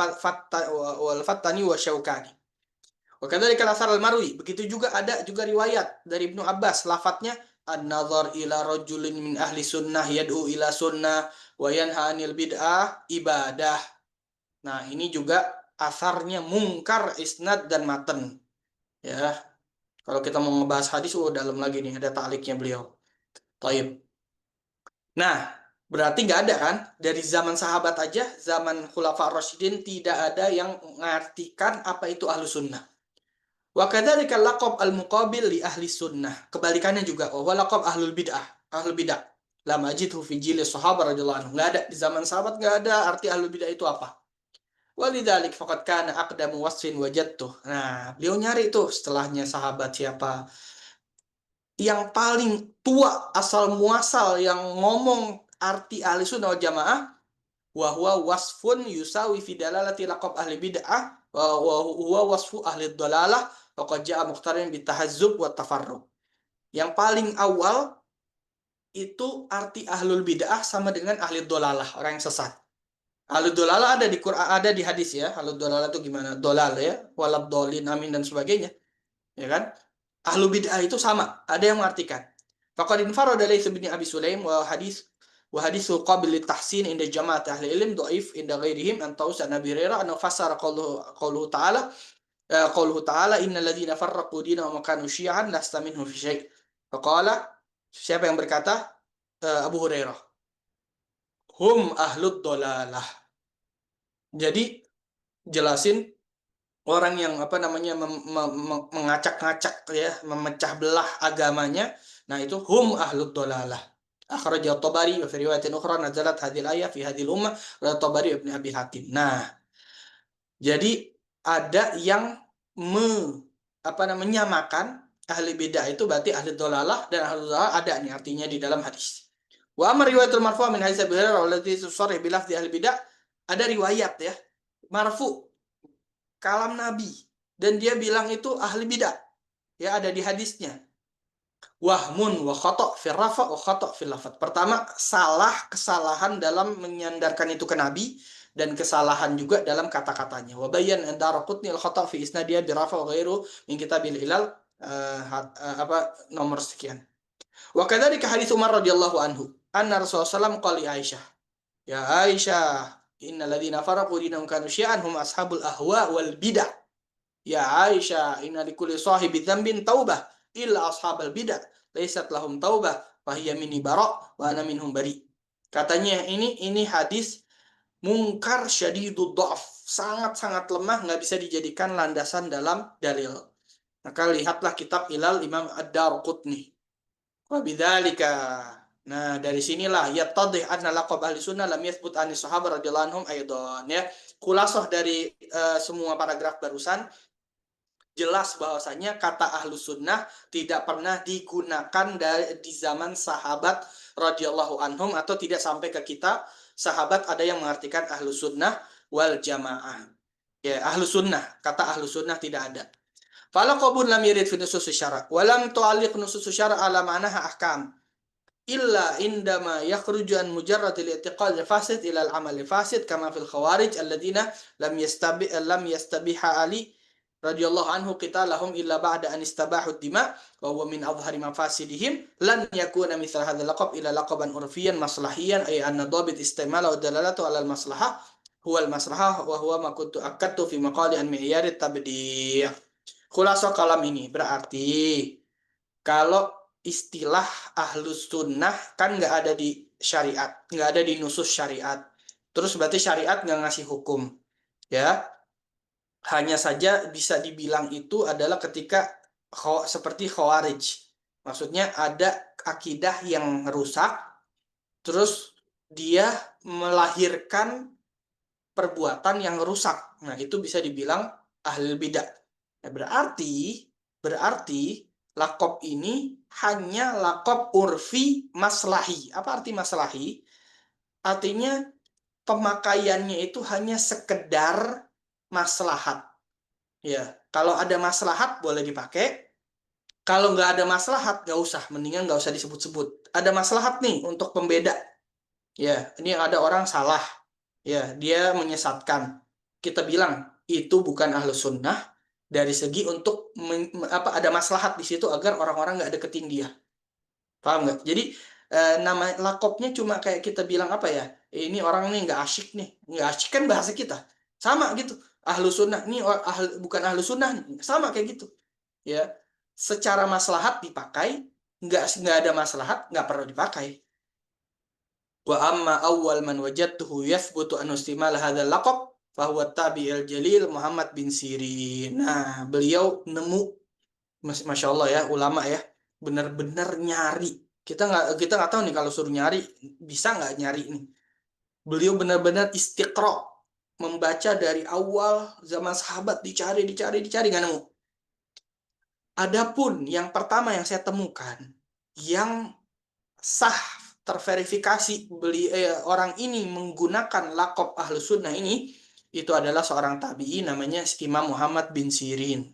S2: Fattani wa Syaukani. Wa kadzalika al-athar al-marwi, begitu juga ada juga riwayat dari Ibnu Abbas, lafadznya an-nazar ila rajulin min ahli sunnah yad'u ila sunnah wa yanha 'anil bid'ah ibadah. Nah, ini juga asarnya mungkar isnad dan matan. Ya. Kalau kita mau ngebahas hadis, dalam lagi nih, ada ta'liqnya beliau. Taib. Nah, berarti nggak ada kan? Dari zaman sahabat aja, zaman Khulafa Rasyidin, tidak ada yang mengartikan apa itu ahlu sunnah. Wa kadzalika laqab al-muqabil li ahli sunnah. Kebalikannya juga, wa laqab ahlul bid'ah. Ahlul bid'ah. Lam ajidhu fi jili sahabat radhiyallahu anhu. Nggak ada. Di zaman sahabat nggak ada arti ahlul bid'ah itu apa. Walidzalik faqad kana aqdamu wasfin wajadtuh. Nah, beliau nyari itu setelahnya sahabat siapa. Yang paling tua asal muasal yang ngomong arti ahli sunnah wal jamaah, wa huwa wasfun yusawi fi dalalati laqab ahli bid'ah wa huwa wasfu ahli dhalalah wa qad jaa muqtarin bitahazzub wa tafarruq. Yang paling awal itu arti ahlul bid'ah sama dengan ahli dhalalah, orang yang sesat. Ahlul dhalalah ada di Quran, ada di hadis ya. Ahlul dhalalah itu gimana? Dhalal ya, walad dhalin amin dan sebagainya. Ya kan? Ahlu bid'ah itu sama, ada yang mengartikan. Faqad infarada Laits bin Abi Sulaim wa hadithu qabil litahsin inda jama'at ahli ilm dhaif inda ghairihim an Taus an Abi Hurairah an fassara qauluhu ta'ala innal ladzina farraqu dinahum wa kanu syi'an lasta minhum fi syai'. Faqala, siapa yang berkata? Abu Hurairah. Hum ahlud dhalalah. Jadi jelasin orang yang mengacak-ngacak ya, memecah belah agamanya, nah itu hum ahlud dhalalah. Akhrajah Tabari wa fi riwayatin ukhra nazalat hadhil ayah fi hadhil ummah wa Tabari Ibnu Abi Hatim. Nah, jadi ada yang menyamakan ahli bid'ah itu berarti ahli dhalalah, dan ahli dhalalah ada nih artinya di dalam hadis. Wa amr riwayatul marfu' min hadits Abi Hurairah allati tusarrih bi lafzi ahli bid'ah, ada riwayat ya marfu' kalam Nabi dan dia bilang itu ahli bidah. Ya, ada di hadisnya. Wahmun wa khata' fil rafa' wa khata' fil lafadz. Pertama, kesalahan dalam menyandarkan itu ke Nabi, dan kesalahan juga dalam kata-katanya. Wa bayyan Daraqutni al khata' fi isnadiyya bi rafa' wa ghairu min kitabil ilal nomor sekian. Wa kadzalika hadits Umar radhiyallahu anhu anna Rasulullah sallallahu alaihi wasallam qali Aisyah. Ya Aisyah, innal ladzina faraqu dinahum kanu syi'an hum ashabul ahwa wal bidah. Ya Aisyah, inna likulli sahibi dzambin taubah illa ashabal bidah laysat lahum taubah fa hiya minni bara' wa ana minhum bari. Katanya ini hadis mungkar syadidud dha'f, sangat-sangat lemah, nggak bisa dijadikan landasan dalam dalil. Maka lihatlah kitab Ilal Imam Ad-Darqutni. Wa bidzalika, nah dari sinilah yattadih anna laqab ahli sunnah lam yathbut ani sahabat radhiyallahu anhum aidan ya. Khulasah dari semua paragraf barusan, jelas bahwasanya kata ahlu sunnah tidak pernah digunakan di zaman sahabat radhiyallahu anhum, atau tidak sampai ke kita sahabat ada yang mengartikan ahlu sunnah wal jamaah. Ya, ahlu sunnah, kata ahlu sunnah tidak ada. Falaqabun lam yurid fi nusus syara' wa lam tu'alliq nusus syara' ala ma'naha ahkam illa indama yakhruju an mujarrad al-i'tiqad al-fasid ila al-amal al-fasid kama fil khawarij alladziina lam yastabiha Ali radhiyallahu anhu qitalahum illa ba'da an istabahu ad-dima wa huwa min adhhari mafasidihim lan yakuna mithla hadzal laqab ila laqaban urfiyan maslahiyan ay anna dhabit istimala wa dalalatu ala al-maslahah huwa al-maslahah wa huwa ma kuntu akadtu fi maqali an mi'yar at-tabdi'. Khulasah kalam ini berarti kalau istilah ahlus sunnah kan nggak ada di syariat, nggak ada di nusus syariat. Terus berarti syariat nggak ngasih hukum, ya. Hanya saja bisa dibilang itu adalah ketika seperti khawarij. Maksudnya ada akidah yang rusak, terus dia melahirkan perbuatan yang rusak. Nah, itu bisa dibilang ahlul bidah. Nah, berarti laqab ini hanya laqab urfi maslahi. Apa arti maslahi? Artinya pemakaiannya itu hanya sekedar maslahat. Ya, kalau ada maslahat boleh dipakai. Kalau nggak ada maslahat, nggak usah. Mendingan nggak usah disebut-sebut. Ada maslahat nih untuk pembeda. Ya, ini ada orang salah. Ya, dia menyesatkan. Kita bilang itu bukan ahlus sunnah dari segi untuk ada maslahat di situ agar orang-orang nggak deketin dia. Paham nggak? Jadi nama lakopnya cuma kayak kita bilang apa ya? Ini orang nih nggak asyik nih, nggak asyik kan bahasa kita. Sama gitu. Ahlus sunnah nih bukan ahlus sunnah nih. Sama kayak gitu. Ya, secara maslahat dipakai, nggak ada maslahat nggak perlu dipakai. Wa amma awal man wajadtuhu yathbutu an istimal hadzal laqab fahuwa tabi'il jalil Muhammad bin Sirin. Nah, beliau nemu, masya Allah ya, ulama ya, benar-benar nyari. Kita nggak tahu nih kalau suruh nyari bisa nggak nyari nih. Beliau benar-benar istiqra, membaca dari awal zaman sahabat, dicari nggak nemu. Adapun yang pertama yang saya temukan yang sah terverifikasi orang ini menggunakan laqab ahlus sunnah ini, itu adalah seorang tabi'i namanya Imam Muhammad bin Sirin.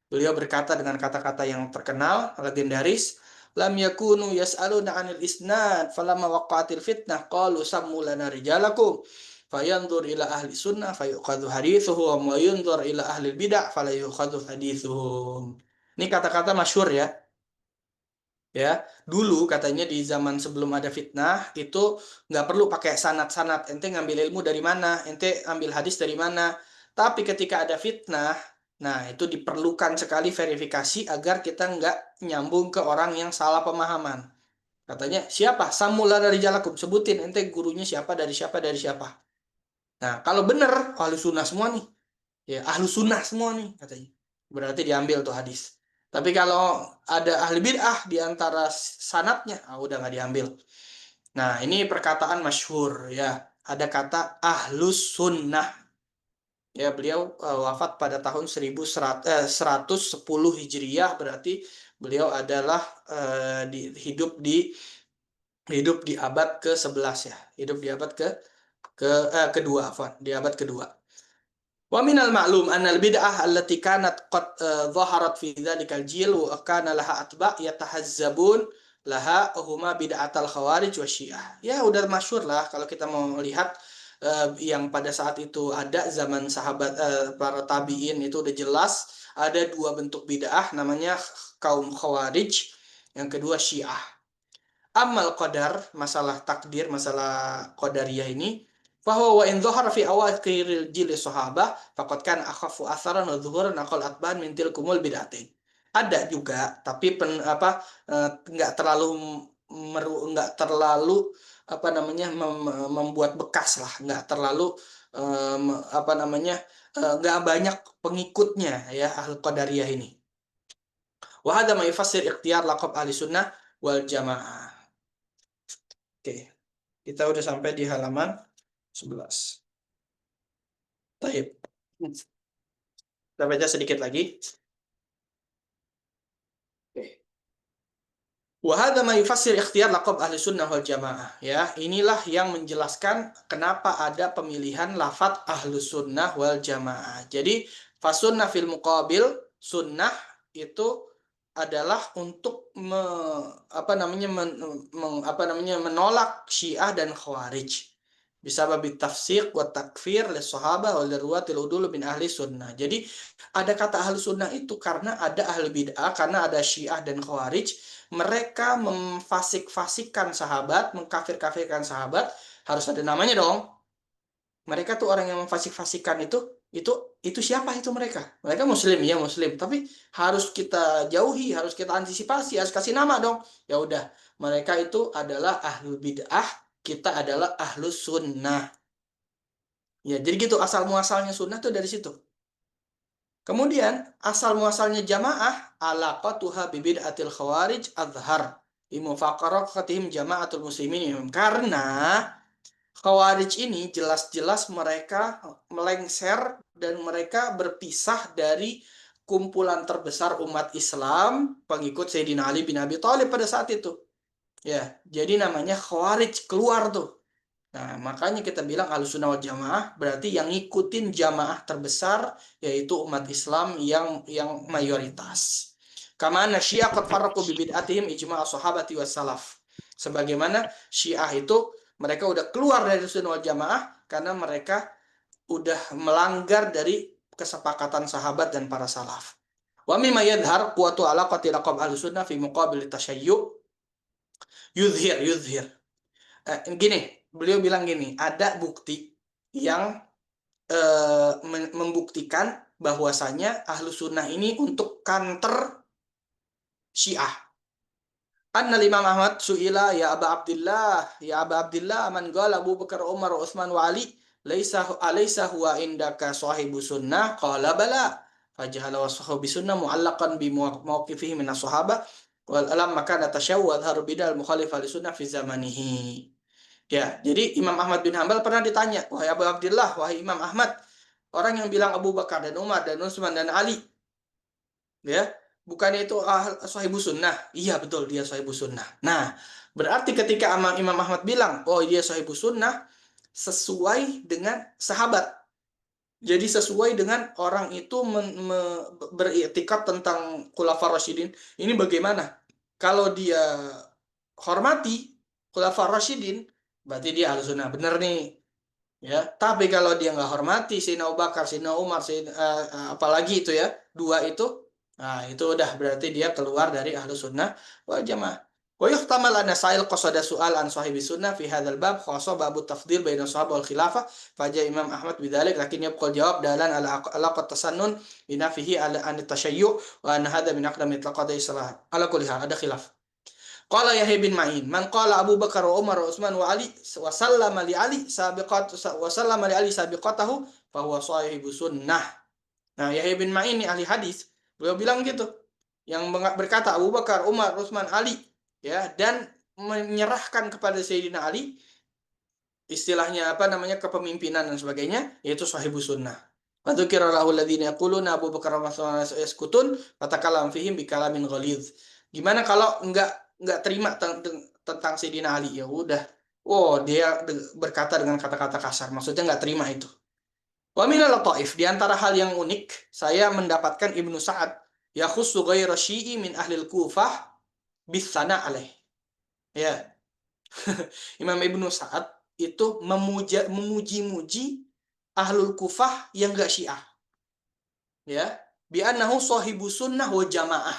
S2: Beliau berkata dengan kata-kata yang terkenal, legendaris, lam yakunu yas'aluna 'anil isnad falamma waqa'atil fitnah qalu sammu lana rijalakum fayanzur ila ahli sunnah fayuqadhu hadithuhum wa yunzur ila ahli bid'ah fala yuqadhu hadithuhum. Ini kata-kata masyhur ya. Ya, dulu katanya di zaman sebelum ada fitnah itu nggak perlu pakai sanad-sanad. Ente ngambil ilmu dari mana? Ente ambil hadis dari mana? Tapi ketika ada fitnah, nah itu diperlukan sekali verifikasi agar kita nggak nyambung ke orang yang salah pemahaman. Katanya siapa? Samula dari Jalakum. Sebutin ente gurunya siapa dari siapa dari siapa. Nah kalau bener ahlu sunnah semua nih, ya ahlu sunnah semua nih katanya. Berarti diambil tuh hadis. Tapi kalau ada ahli bid'ah di antara sanatnya, udah nggak diambil. Nah, ini perkataan masyhur ya. Ada kata ahlus sunnah. Ya, beliau wafat pada tahun 1110 Hijriyah, berarti beliau adalah hidup di abad ke-11 ya. Hidup di abad kedua, di abad kedua. Wa minal ma'lum anna al-bid'ah allati kanat qad dhaharat fi dhalikal jil wa kana laha atba' yatahazzabun laha huma bid'atal khawarij wa syiah. Ya udah masyhur lah kalau kita mau melihat yang pada saat itu ada zaman sahabat para tabi'in itu udah jelas ada dua bentuk bid'ah, namanya kaum khawarij, yang kedua syiah. Amal qadar, masalah takdir, masalah qadariyah ini, bahwa wa in dhahara fi awakhiril jil sahabah faqad kan akhafu atharan wa dhuhuran aqal atban min tilkumul bid'atin. Ada juga tapi nggak terlalu membuat bekas lah, nggak terlalu nggak banyak pengikutnya ya ahli qadariyah ini. Wa hadza ma yufassir ikhtiyar laqab ahli sunnah wal jamaah. Oke, kita udah sampai di halaman 11. Baik. Kita baca sedikit lagi. Oke. Wa hadza ma yufassir ikhtiyar laqab ahli sunnah wal jamaah. Ya, inilah yang menjelaskan kenapa ada pemilihan lafaz ahlus sunnah wal jamaah. Jadi, fasunnah fil muqabil, sunnah itu adalah untuk menolak Syiah dan Khawarij. Bisa babi tafsir wa takfir li sahabah wal ruwatil udul min ahli sunnah. Jadi ada kata ahli sunnah itu karena ada ahli bid'ah, karena ada Syiah dan Khawarij, mereka memfasik-fasikkan sahabat, mengkafir-kafirkan sahabat, harus ada namanya dong. Mereka tuh orang yang memfasik-fasikkan itu siapa itu mereka? Mereka muslim ya muslim, tapi harus kita jauhi, harus kita antisipasi, harus kasih nama dong. Ya udah, mereka itu adalah ahlul bid'ah, kita adalah ahlus sunnah. Ya, jadi gitu asal muasalnya sunnah tuh dari situ. Kemudian asal muasalnya jamaah alaqatuha bibid'atil khawarij azhar imufaqaratihim jama'atul muslimin, karena Khawarij ini jelas-jelas mereka melengsar dan mereka berpisah dari kumpulan terbesar umat Islam pengikut Sayyidina Ali bin Abi Thalib pada saat itu. Ya, jadi namanya Khawarij keluar tuh. Nah, makanya kita bilang Ahlussunnah wal Jamaah berarti yang ngikutin jamaah terbesar yaitu umat Islam yang mayoritas. Kamana Syiah qad farraqu bi bid'atihim ijma' as-sahabati was salaf. Sebagaimana Syiah itu mereka udah keluar dari Ahlussunnah wal Jamaah karena mereka udah melanggar dari kesepakatan sahabat dan para salaf. Wa mimma yadhhar quwwatu alaqati laqab Ahlussunnah fi muqabil tasyayyu' yudhhir. Gini, beliau bilang gini, ada bukti yang membuktikan bahwasanya Ahlus Sunnah ini untuk counter Syiah. Anna Imam Ahmad su'ila ya Aba Abdillah man qala Abu Bakar Umar Utsman wa Ali alaysa huwa indaka sahibu sunnah qala bala fajahala wa sahibu sunnah mu'allaqan bi mawqifihi min as-sahabah wal alam maka natashawwad haru bidal mukhalifah li sunnah fi zamanihi. Ya, jadi Imam Ahmad bin Hanbal pernah ditanya, wahai Abu Abdillah, wahai Imam Ahmad, orang yang bilang Abu Bakar dan Umar dan Utsman dan Ali, ya, bukannya itu sahibus sunnah? Iya betul, dia sahibus sunnah. Nah, berarti ketika Imam Ahmad bilang, oh dia sahibus sunnah, sesuai dengan sahabat. Jadi sesuai dengan orang itu beriktikad tentang Khulafaur Rasyidin. Ini bagaimana? Kalau dia hormati Khulafaur Rasyidin, berarti dia Ahlussunnah bener nih, ya. Tapi kalau dia nggak hormati Sayyidina Abu Bakar, Sayyidina Umar, apalagi itu ya, dua itu, nah itu udah berarti dia keluar dari Ahlussunnah wal Jamaah. Wa yuhtamal anna sa'il qasada su'al an sahibi sunnah fi hadzal bab khassa babu tafdil baina sahabah wal khilafah faja Imam Ahmad bidzalik lakin yabqa jawab dalan ala alaqat tasannun binafihi ala an tashayyu' wa anna hadha min aqdami itlaqati salah. Ala kulli hal ada khilaf. Qala Yahya bin Ma'in, man qala Abu Bakar wa Umar wa Utsman wa Ali wa sallama li Ali sabiqatahu fa huwa sahibu sunnah. Nah, Yahya bin Ma'in ini ahli hadis, beliau bilang gitu. Yang berkata Abu Bakar, Umar, Utsman, Ali, ya, dan menyerahkan kepada Sayyidina Ali istilahnya apa namanya kepemimpinan dan sebagainya, yaitu sahibu sunnah. Wa dzukira lahu alladziina yaquluna Abu Bakar wa Utsman yaskutun fatakalam fihim bikalamin ghalidz. Gimana kalau nggak terima tentang Sayyidina Ali, ya udah, dia berkata dengan kata-kata kasar, maksudnya nggak terima itu. Wa minal lataif, di antara hal yang unik saya mendapatkan Ibnu Sa'ad yakhussu ghayra syi'i min ahli al-Kufah bisana alaih. Ya. Imam Ibnu Sa'ad itu memuji-muji ahlul Kufah yang enggak Syiah. Ya, bi annahu sahibu sunnah wa jamaah.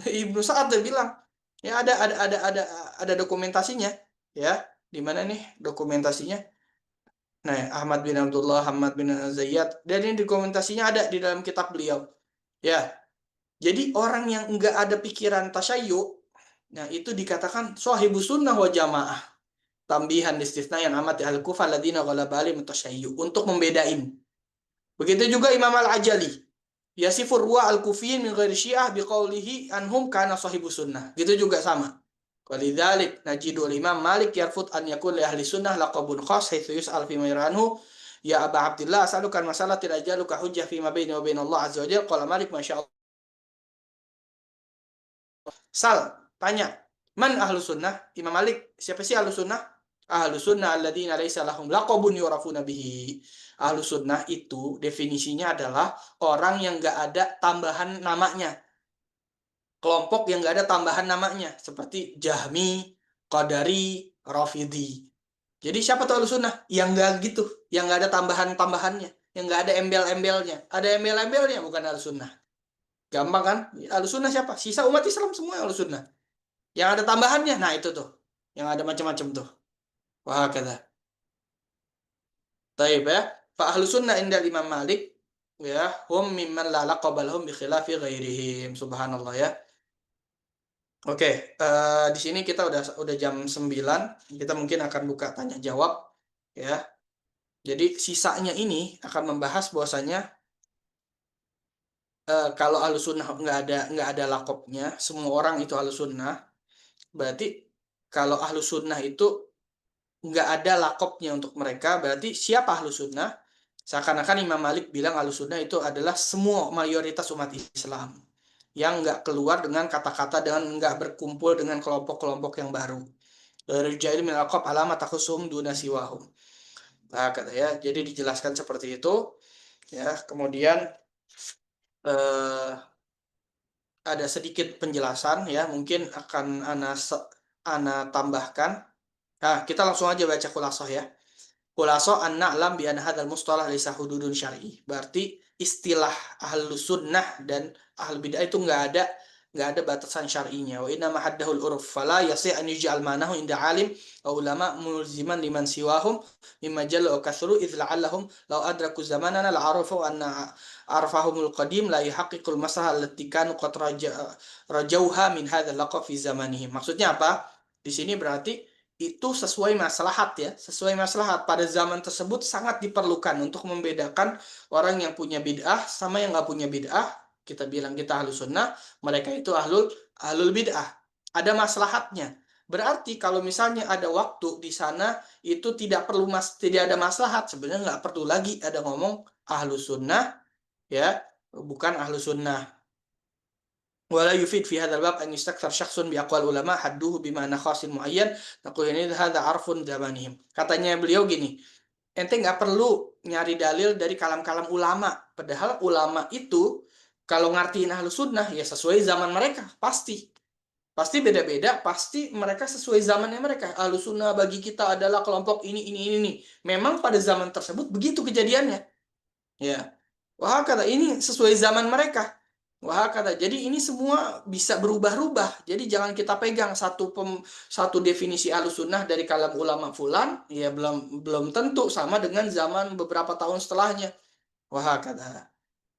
S2: Ibnu Sa'ad dia bilang, ya ada dokumentasinya, ya. Di mana nih dokumentasinya? Nah, Ahmad bin Abdullah, Ahmad bin Zayyad, dan ini dokumentasinya ada di dalam kitab beliau. Ya. Jadi orang yang enggak ada pikiran tasyayyu, nah itu dikatakan sahibu sunnah wa jamaah. Tambihan istisna yang amat al-Kufah ladina ghalaba alim tasyayyu, untuk membedain. Begitu juga Imam Al-Ajali. Yasifur ruwa al-Kufiyin min ghairi Syiah biqaulihi anhum kana sahibu sunnah. Gitu juga sama. Walidzalik najidu Imam Malik yarfud an yakun li ahli sunnah laqabun khas haitsu yus'al fi mayranhu ya Aba Abdillah as'aluka masalah tidak jaluka hujjah fi ma baini wa bain Allah azza wa jalla qala Malik masyaallah. Sal tanya, man ahlu sunnah? Imam Malik, siapa sih ahlu sunnah? Ahlu sunnah alladzina laisa lahum laqabun yurafuna bihi. Ahlu sunnah itu definisinya adalah orang yang nggak ada tambahan namanya. Kelompok yang nggak ada tambahan namanya. Seperti Jahmi, Qadari, Rafidhi. Jadi siapa tuh ahlu sunnah? Yang nggak gitu. Yang nggak ada tambahan-tambahannya. Yang nggak ada embel-embelnya. Ada embel-embelnya bukan ahlu sunnah. Gampang kan? Ahlu sunnah siapa? Sisa umat Islam semua ahlu sunnah. Yang ada tambahannya, nah itu tuh. Yang ada macam-macam tuh. Wah, kata. Taib ya. Fa ahlu sunnah inda Imam Malik ya, hum mimman la laqaba lahum bi khilafi ghairihim. Subhanallah ya. Oke, di sini kita udah jam 9. Kita mungkin akan buka tanya jawab ya. Jadi sisanya ini akan membahas bahwasanya kalau ahlu sunnah nggak ada laqabnya, semua orang itu ahlu sunnah. Berarti kalau ahlu sunnah itu nggak ada laqabnya untuk mereka, berarti siapa ahlu sunnah? Seakan-akan Imam Malik bilang Ahlussunnah itu adalah semua mayoritas umat Islam yang nggak keluar dengan kata-kata, dengan nggak berkumpul dengan kelompok-kelompok yang baru. Rijal min al-aqab alamat takhusum duna siwahum. Nah, kata ya, jadi dijelaskan seperti itu ya. Kemudian ada sedikit penjelasan ya, mungkin akan ana tambahkan. Nah, kita langsung aja baca khulasoh ya. Khulasoh an na'lam bi anna hadzal mustalah laysa hududun syar'i. Berarti istilah ahlus sunnah dan ahlul bidah itu nggak ada batasan syar'inya. Wa inna ma haddahul uruf fala yasih an yuj'al manahu inda alim aw ulama mulziman liman siwahum mimma jalla wa kasru idh la'allahum law adraku zamanana la'arafu anna arfahumul qadim la yuhaqqiqul masalah allati kanu qad rajauha min hadzal laqab fi zamanihim. Maksudnya apa? Di sini berarti itu sesuai maslahat ya, sesuai maslahat pada zaman tersebut sangat diperlukan untuk membedakan orang yang punya bid'ah sama yang nggak punya bid'ah. Kita bilang kita ahlus sunnah, mereka itu ahlul bid'ah. Ada maslahatnya. Berarti kalau misalnya ada waktu di sana itu tidak ada maslahat, sebenarnya nggak perlu lagi ada ngomong ahlus sunnah ya, bukan ahlus sunnah. ولا يفيد في هذا الباب أن يستكثر شخص بأقوال العلماء حدوه بمعنى خاص معين نقول ini هذا عرف زمانهم. Katanya beliau gini, ente nggak perlu nyari dalil dari kalam-kalam ulama, padahal ulama itu kalau ngartiin ahlus sunnah ya sesuai zaman mereka, pasti beda-beda, pasti mereka sesuai zamannya mereka. Ahlus sunnah bagi kita adalah kelompok ini. Memang pada zaman tersebut begitu kejadiannya ya. Wah, kata ini sesuai zaman mereka. Wah, kata jadi ini semua bisa berubah-ubah. Jadi jangan kita pegang satu definisi Ahlussunnah dari kalam ulama fulan, ya belum tentu sama dengan zaman beberapa tahun setelahnya. Wah, kata.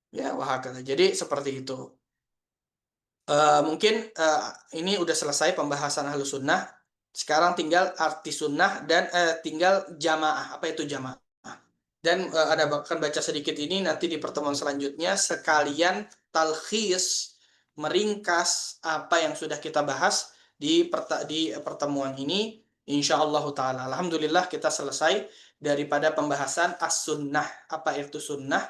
S2: Ya, wah, kata. Jadi seperti itu. Mungkin ini udah selesai pembahasan Ahlussunnah. Sekarang tinggal arti sunnah dan tinggal jamaah. Apa itu jamaah? Dan ada akan baca sedikit ini nanti di pertemuan selanjutnya sekalian talkhis, meringkas apa yang sudah kita bahas di pertemuan ini. Insyaallah ta'ala. Alhamdulillah kita selesai daripada pembahasan as-sunnah. Apa itu sunnah?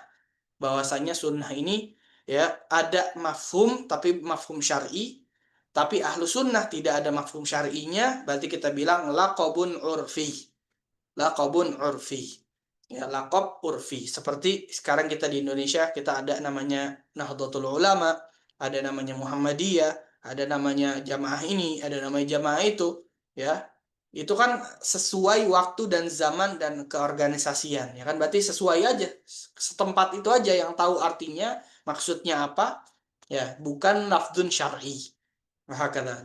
S2: Bahwasanya sunnah ini ya ada mafhum, tapi mafhum syar'i. Tapi ahlu sunnah tidak ada mafhum syar'inya, berarti kita bilang laqabun urfi. Laqabun urfi. Ya, laqab urfi. Seperti sekarang kita di Indonesia, kita ada namanya Nahdlatul Ulama, ada namanya Muhammadiyah, ada namanya jamaah ini, ada namanya jamaah itu, ya. Itu kan sesuai waktu dan zaman dan keorganisasian, ya kan? Berarti sesuai aja, setempat itu aja yang tahu artinya, maksudnya apa, ya, bukan lafdzun syar'i.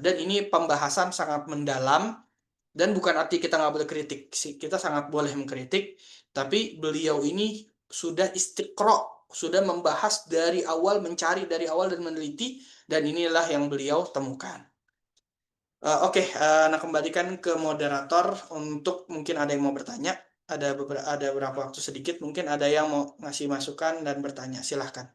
S2: Dan ini pembahasan sangat mendalam, dan bukan arti kita nggak boleh kritik, kita sangat boleh mengkritik, tapi beliau ini sudah istiqro, sudah membahas dari awal, mencari dari awal dan meneliti, dan inilah yang beliau temukan. Oke, nah kembalikan ke moderator untuk mungkin ada yang mau bertanya, ada beberapa waktu sedikit, mungkin ada yang mau ngasih masukan dan bertanya, silahkan.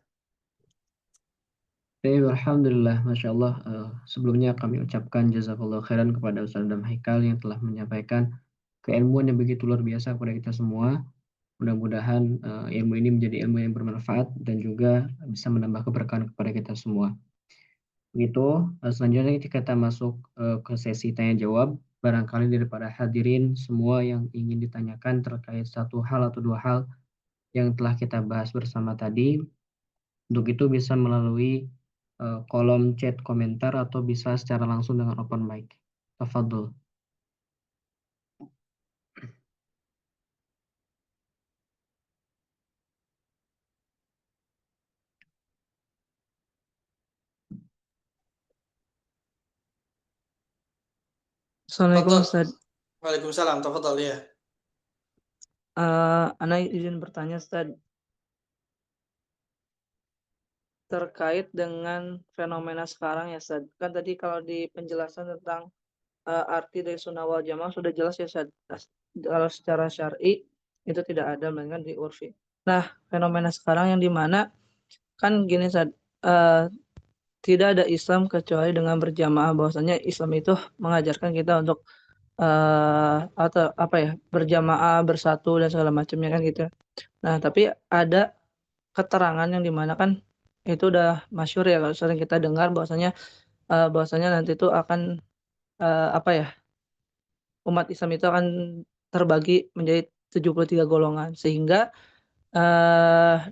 S1: Alhamdulillah, Masya Allah. Sebelumnya kami ucapkan jazakallah khairan kepada Ustaz Adam Haikal yang telah menyampaikan keilmuan yang begitu luar biasa kepada kita semua. Mudah-mudahan ilmu ini menjadi ilmu yang bermanfaat dan juga bisa menambah keberkahan kepada kita semua. Begitu, selanjutnya kita masuk ke sesi tanya jawab. Barangkali daripada hadirin semua yang ingin ditanyakan terkait satu hal atau dua hal yang telah kita bahas bersama tadi, untuk itu bisa melalui kolom chat komentar atau bisa secara langsung dengan open mic. Tafadhol.
S4: Assalamualaikum
S2: Tafadhol.
S4: Ustaz.
S2: Waalaikumsalam, tafadhol ya.
S4: Ana izin bertanya Ustaz, terkait dengan fenomena sekarang ya Ustaz. Kan tadi kalau di penjelasan tentang arti dari sunnah wal jamaah sudah jelas ya Ustaz. Kalau secara syar'i itu tidak ada, melainkan di urfi. Nah, fenomena sekarang yang dimana kan gini Ustaz, tidak ada Islam kecuali dengan berjamaah, bahwasanya Islam itu mengajarkan kita untuk atau apa ya, berjamaah, bersatu dan segala macamnya kan gitu. Nah, tapi ada keterangan yang di mana kan itu udah masyhur ya, kalau sering kita dengar bahwasanya nanti itu akan, apa ya, umat Islam itu akan terbagi menjadi 73 golongan. Sehingga,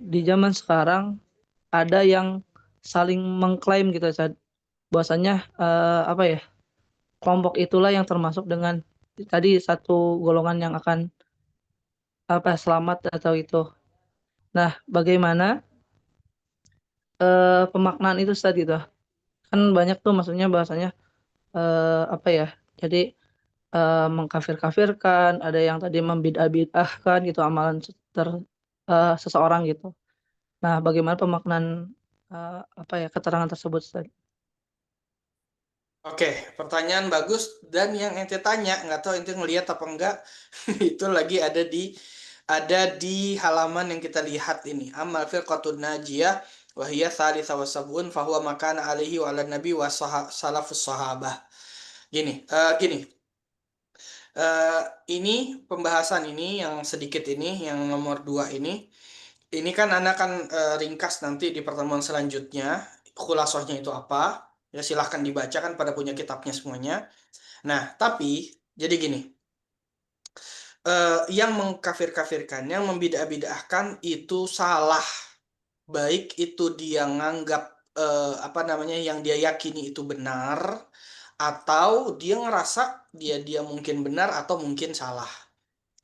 S4: di zaman sekarang ada yang saling mengklaim gitu Ustaz, bahwasanya, apa ya, kelompok itulah yang termasuk dengan tadi satu golongan yang akan, apa, selamat atau itu. Nah, bagaimana, pemaknaan itu Ustaz gitu? Kan banyak tuh maksudnya bahasanya, apa ya, jadi, mengkafir-kafirkan, ada yang tadi membid'ah-bid'ahkan gitu amalan seseorang gitu. Nah, bagaimana pemaknaan, apa ya, keterangan tersebut Ustaz?
S2: Oke, pertanyaan bagus dan yang ente tanya nggak tahu ente ngelihat apa enggak itu lagi ada di halaman yang kita lihat ini. Amal firqatun najiyah wa hiya tsalitsah wa sab'un fa huwa makana alaihi wa ala nabi wa salafus sahabah. Gini, ini pembahasan ini yang sedikit ini yang nomor 2 ini kan Anda akan ringkas nanti di pertemuan selanjutnya khulasohnya itu apa. Ya silahkan dibaca kan pada punya kitabnya semuanya. Nah, tapi jadi gini, yang mengkafir-kafirkan, yang membidah-bidahkan itu salah. Baik itu dia nganggap apa namanya yang dia yakini itu benar atau dia ngerasa dia mungkin benar atau mungkin salah.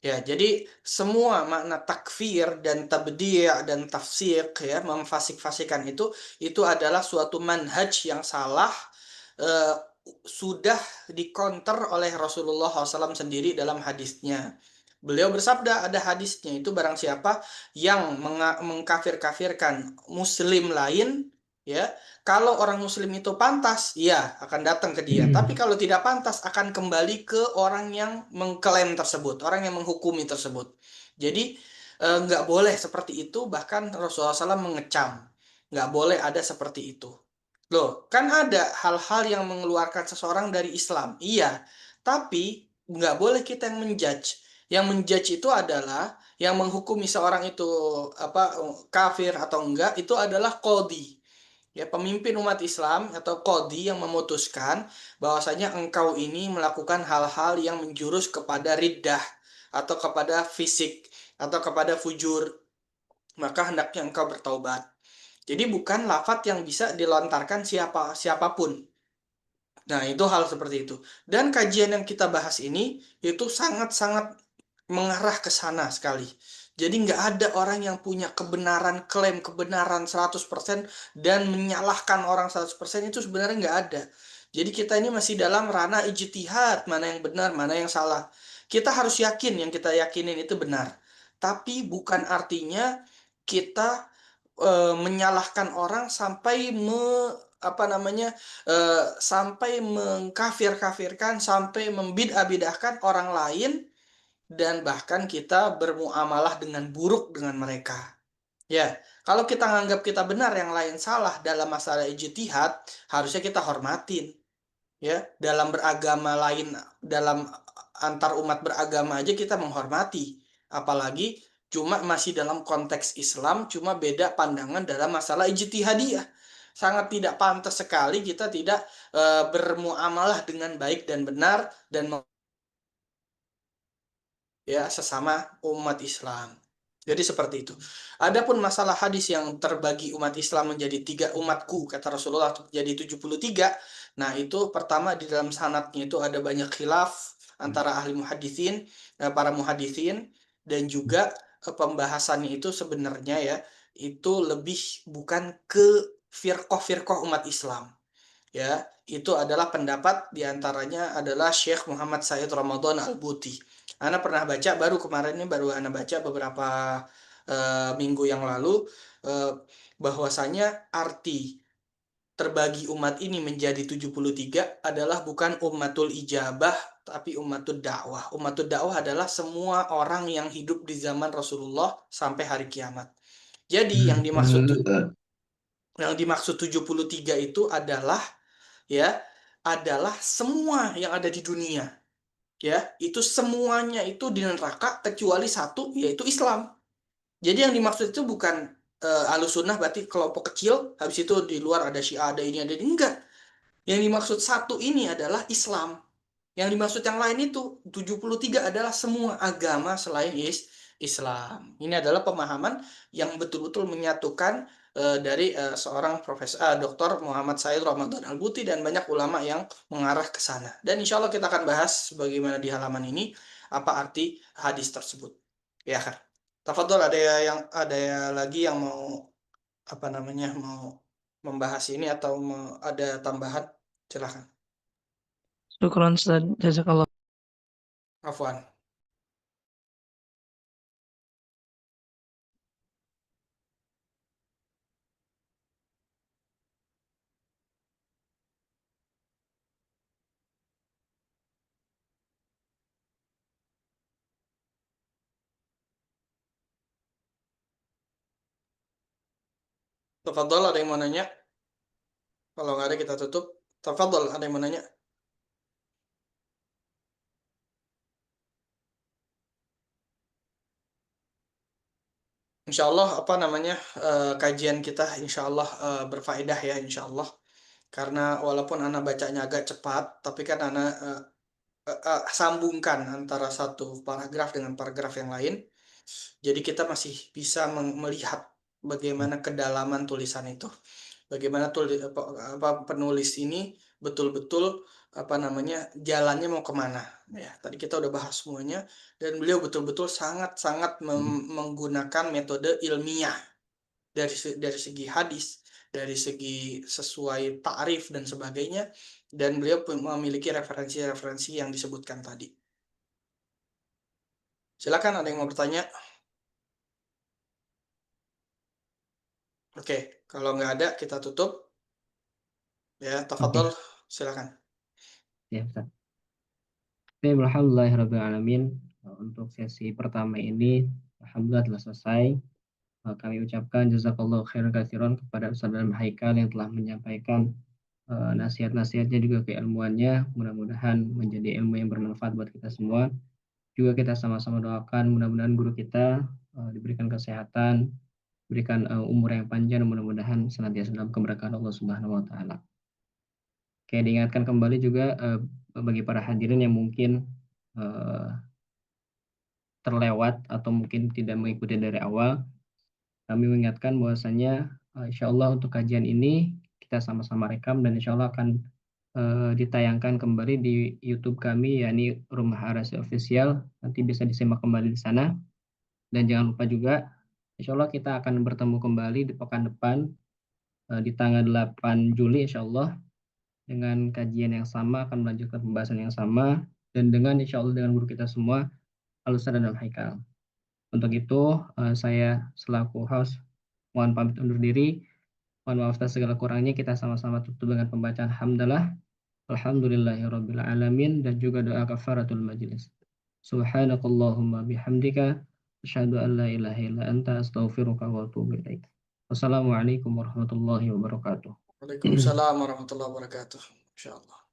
S2: Ya, jadi semua makna takfir dan tabdi' dan tafsik ya, memfasik-fasikan itu adalah suatu manhaj yang salah, eh, sudah dikonter oleh Rasulullah SAW sendiri dalam hadisnya. Beliau bersabda, ada hadisnya itu barang siapa yang mengkafir-kafirkan muslim lain, ya, kalau orang muslim itu pantas, ya akan datang ke dia. Tapi kalau tidak pantas, akan kembali ke orang yang mengklaim tersebut, orang yang menghukumi tersebut. Jadi nggak boleh seperti itu, bahkan Rasulullah SAW mengecam. Nggak boleh ada seperti itu. Loh, kan ada hal-hal yang mengeluarkan seseorang dari Islam. Iya, tapi nggak boleh kita yang menjudge. Yang menjudge itu adalah yang menghukumi seorang itu apa kafir atau enggak itu adalah qadhi. Ya, pemimpin umat Islam atau qadhi yang memutuskan bahwasanya engkau ini melakukan hal-hal yang menjurus kepada riddah atau kepada fisik atau kepada fujur, maka hendaknya engkau bertaubat. Jadi bukan lafadz yang bisa dilontarkan siapapun. Nah, itu hal seperti itu. Dan kajian yang kita bahas ini itu sangat-sangat mengarah ke sana sekali. Jadi nggak ada orang yang punya kebenaran, klaim kebenaran 100% dan menyalahkan orang 100% itu sebenarnya nggak ada. Jadi kita ini masih dalam ranah ijtihad, mana yang benar, mana yang salah. Kita harus yakin yang kita yakinin itu benar. Tapi bukan artinya kita menyalahkan orang sampai apa namanya sampai mengkafir-kafirkan, sampai membid'ah-bid'ahkan orang lain dan bahkan kita bermuamalah dengan buruk dengan mereka. Ya, kalau kita nganggap kita benar, yang lain salah dalam masalah ijtihad, harusnya kita hormatin. Ya, dalam beragama lain, dalam antar umat beragama aja kita menghormati. Apalagi cuma masih dalam konteks Islam, cuma beda pandangan dalam masalah ijtihadiyah. Sangat tidak pantas sekali kita tidak bermuamalah dengan baik dan benar dan ya sesama umat Islam. Jadi seperti itu. Adapun masalah hadis yang terbagi umat Islam menjadi 3 umatku, kata Rasulullah jadi 73. Nah, itu pertama di dalam sanadnya itu ada banyak khilaf antara ahli muhaditsin, para muhaditsin, dan juga pembahasannya itu sebenarnya ya, itu lebih bukan ke firqah-firqah umat Islam. Ya, itu adalah pendapat diantaranya adalah Syekh Muhammad Said Ramadan Al-Buti. Ana pernah baca kemarin ini baru Ana baca beberapa minggu yang lalu bahwasanya arti terbagi umat ini menjadi 73 adalah bukan ummatul ijabah tapi ummatul dakwah. Ummatul dakwah adalah semua orang yang hidup di zaman Rasulullah sampai hari kiamat. Jadi yang dimaksud 73 itu adalah ya adalah semua yang ada di dunia. ya, itu semuanya itu di neraka kecuali satu, yaitu Islam. Jadi yang dimaksud itu bukan Ahlussunnah berarti kelompok kecil, habis itu di luar ada Syiah, ada ini, ada ini. Enggak. Yang dimaksud satu ini adalah Islam. Yang dimaksud yang lain itu 73 adalah semua agama selain Islam. Ini adalah pemahaman yang betul-betul menyatukan dari seorang Dr. Muhammad Said Ramadan Al-Buti dan banyak ulama yang mengarah ke sana. Dan insya Allah kita akan bahas bagaimana di halaman ini apa arti hadis tersebut. Ya kan. Tafadhol, ada lagi yang mau apa namanya mau membahas ini atau ada tambahan? Silahkan.
S4: Syukran Ustaz. Jazakallah.
S2: Afwan. Tafadhol, ada yang mau nanya? Kalau nggak ada kita tutup. Tafadhol, ada yang mau nanya? Insya Allah apa namanya kajian kita insya Allah berfaedah ya insya Allah. Karena walaupun anak bacanya agak cepat, tapi kan anak sambungkan antara satu paragraf dengan paragraf yang lain. Jadi kita masih bisa melihat bagaimana kedalaman tulisan itu. Bagaimana penulis ini betul-betul apa namanya jalannya mau kemana ya. Tadi kita udah bahas semuanya dan beliau betul-betul sangat-sangat menggunakan metode ilmiah dari segi hadis, dari segi sesuai ta'rif dan sebagainya, dan beliau memiliki referensi-referensi yang disebutkan tadi. Silakan, ada yang mau bertanya? Oke, kalau nggak ada kita tutup ya. Tafadhol, silakan.
S1: Ya, Ustaz. Alhamdulillahirrahmanirrahim. Untuk sesi pertama ini alhamdulillah telah selesai. Kami ucapkan jazakallahu khairan katsiran kepada Ustaz Haikal yang telah menyampaikan nasihat-nasihatnya juga keilmuannya. Mudah-mudahan menjadi ilmu yang bermanfaat buat kita semua. Juga kita sama-sama doakan mudah-mudahan guru kita diberikan kesehatan, berikan umur yang panjang, mudah-mudahan senantiasa dalam keberkahan Allah Subhanahu wa taala. Oke, diingatkan kembali juga bagi para hadirin yang mungkin terlewat atau mungkin tidak mengikuti dari awal, kami mengingatkan bahwasanya insya Allah untuk kajian ini kita sama-sama rekam dan insya Allah akan ditayangkan kembali di YouTube kami, yakni Rumah Arasi Official. Nanti bisa disimak kembali di sana. Dan jangan lupa juga, insya Allah kita akan bertemu kembali di pekan depan di tanggal 8 Juli insya Allah dengan kajian yang sama, akan melanjutkan pembahasan yang sama dan dengan insya Allah dengan guru kita semua, Al-Ustaz dan Al-Haikal. Untuk itu saya selaku host mohon pamit undur diri. Mohon maaf atas segala kurangnya, kita sama-sama tutup dengan pembacaan hamdalah. Alhamdulillahirabbil alamin dan juga doa kafaratul majelis. Subhanakallahumma bihamdika asyhadu an la ilaha illa anta astaghfiruka wa atubu ilaik. Wassalamualaikum warahmatullahi wabarakatuh.
S2: Waalaikumsalam warahmatullahi wabarakatuh. Insyaallah.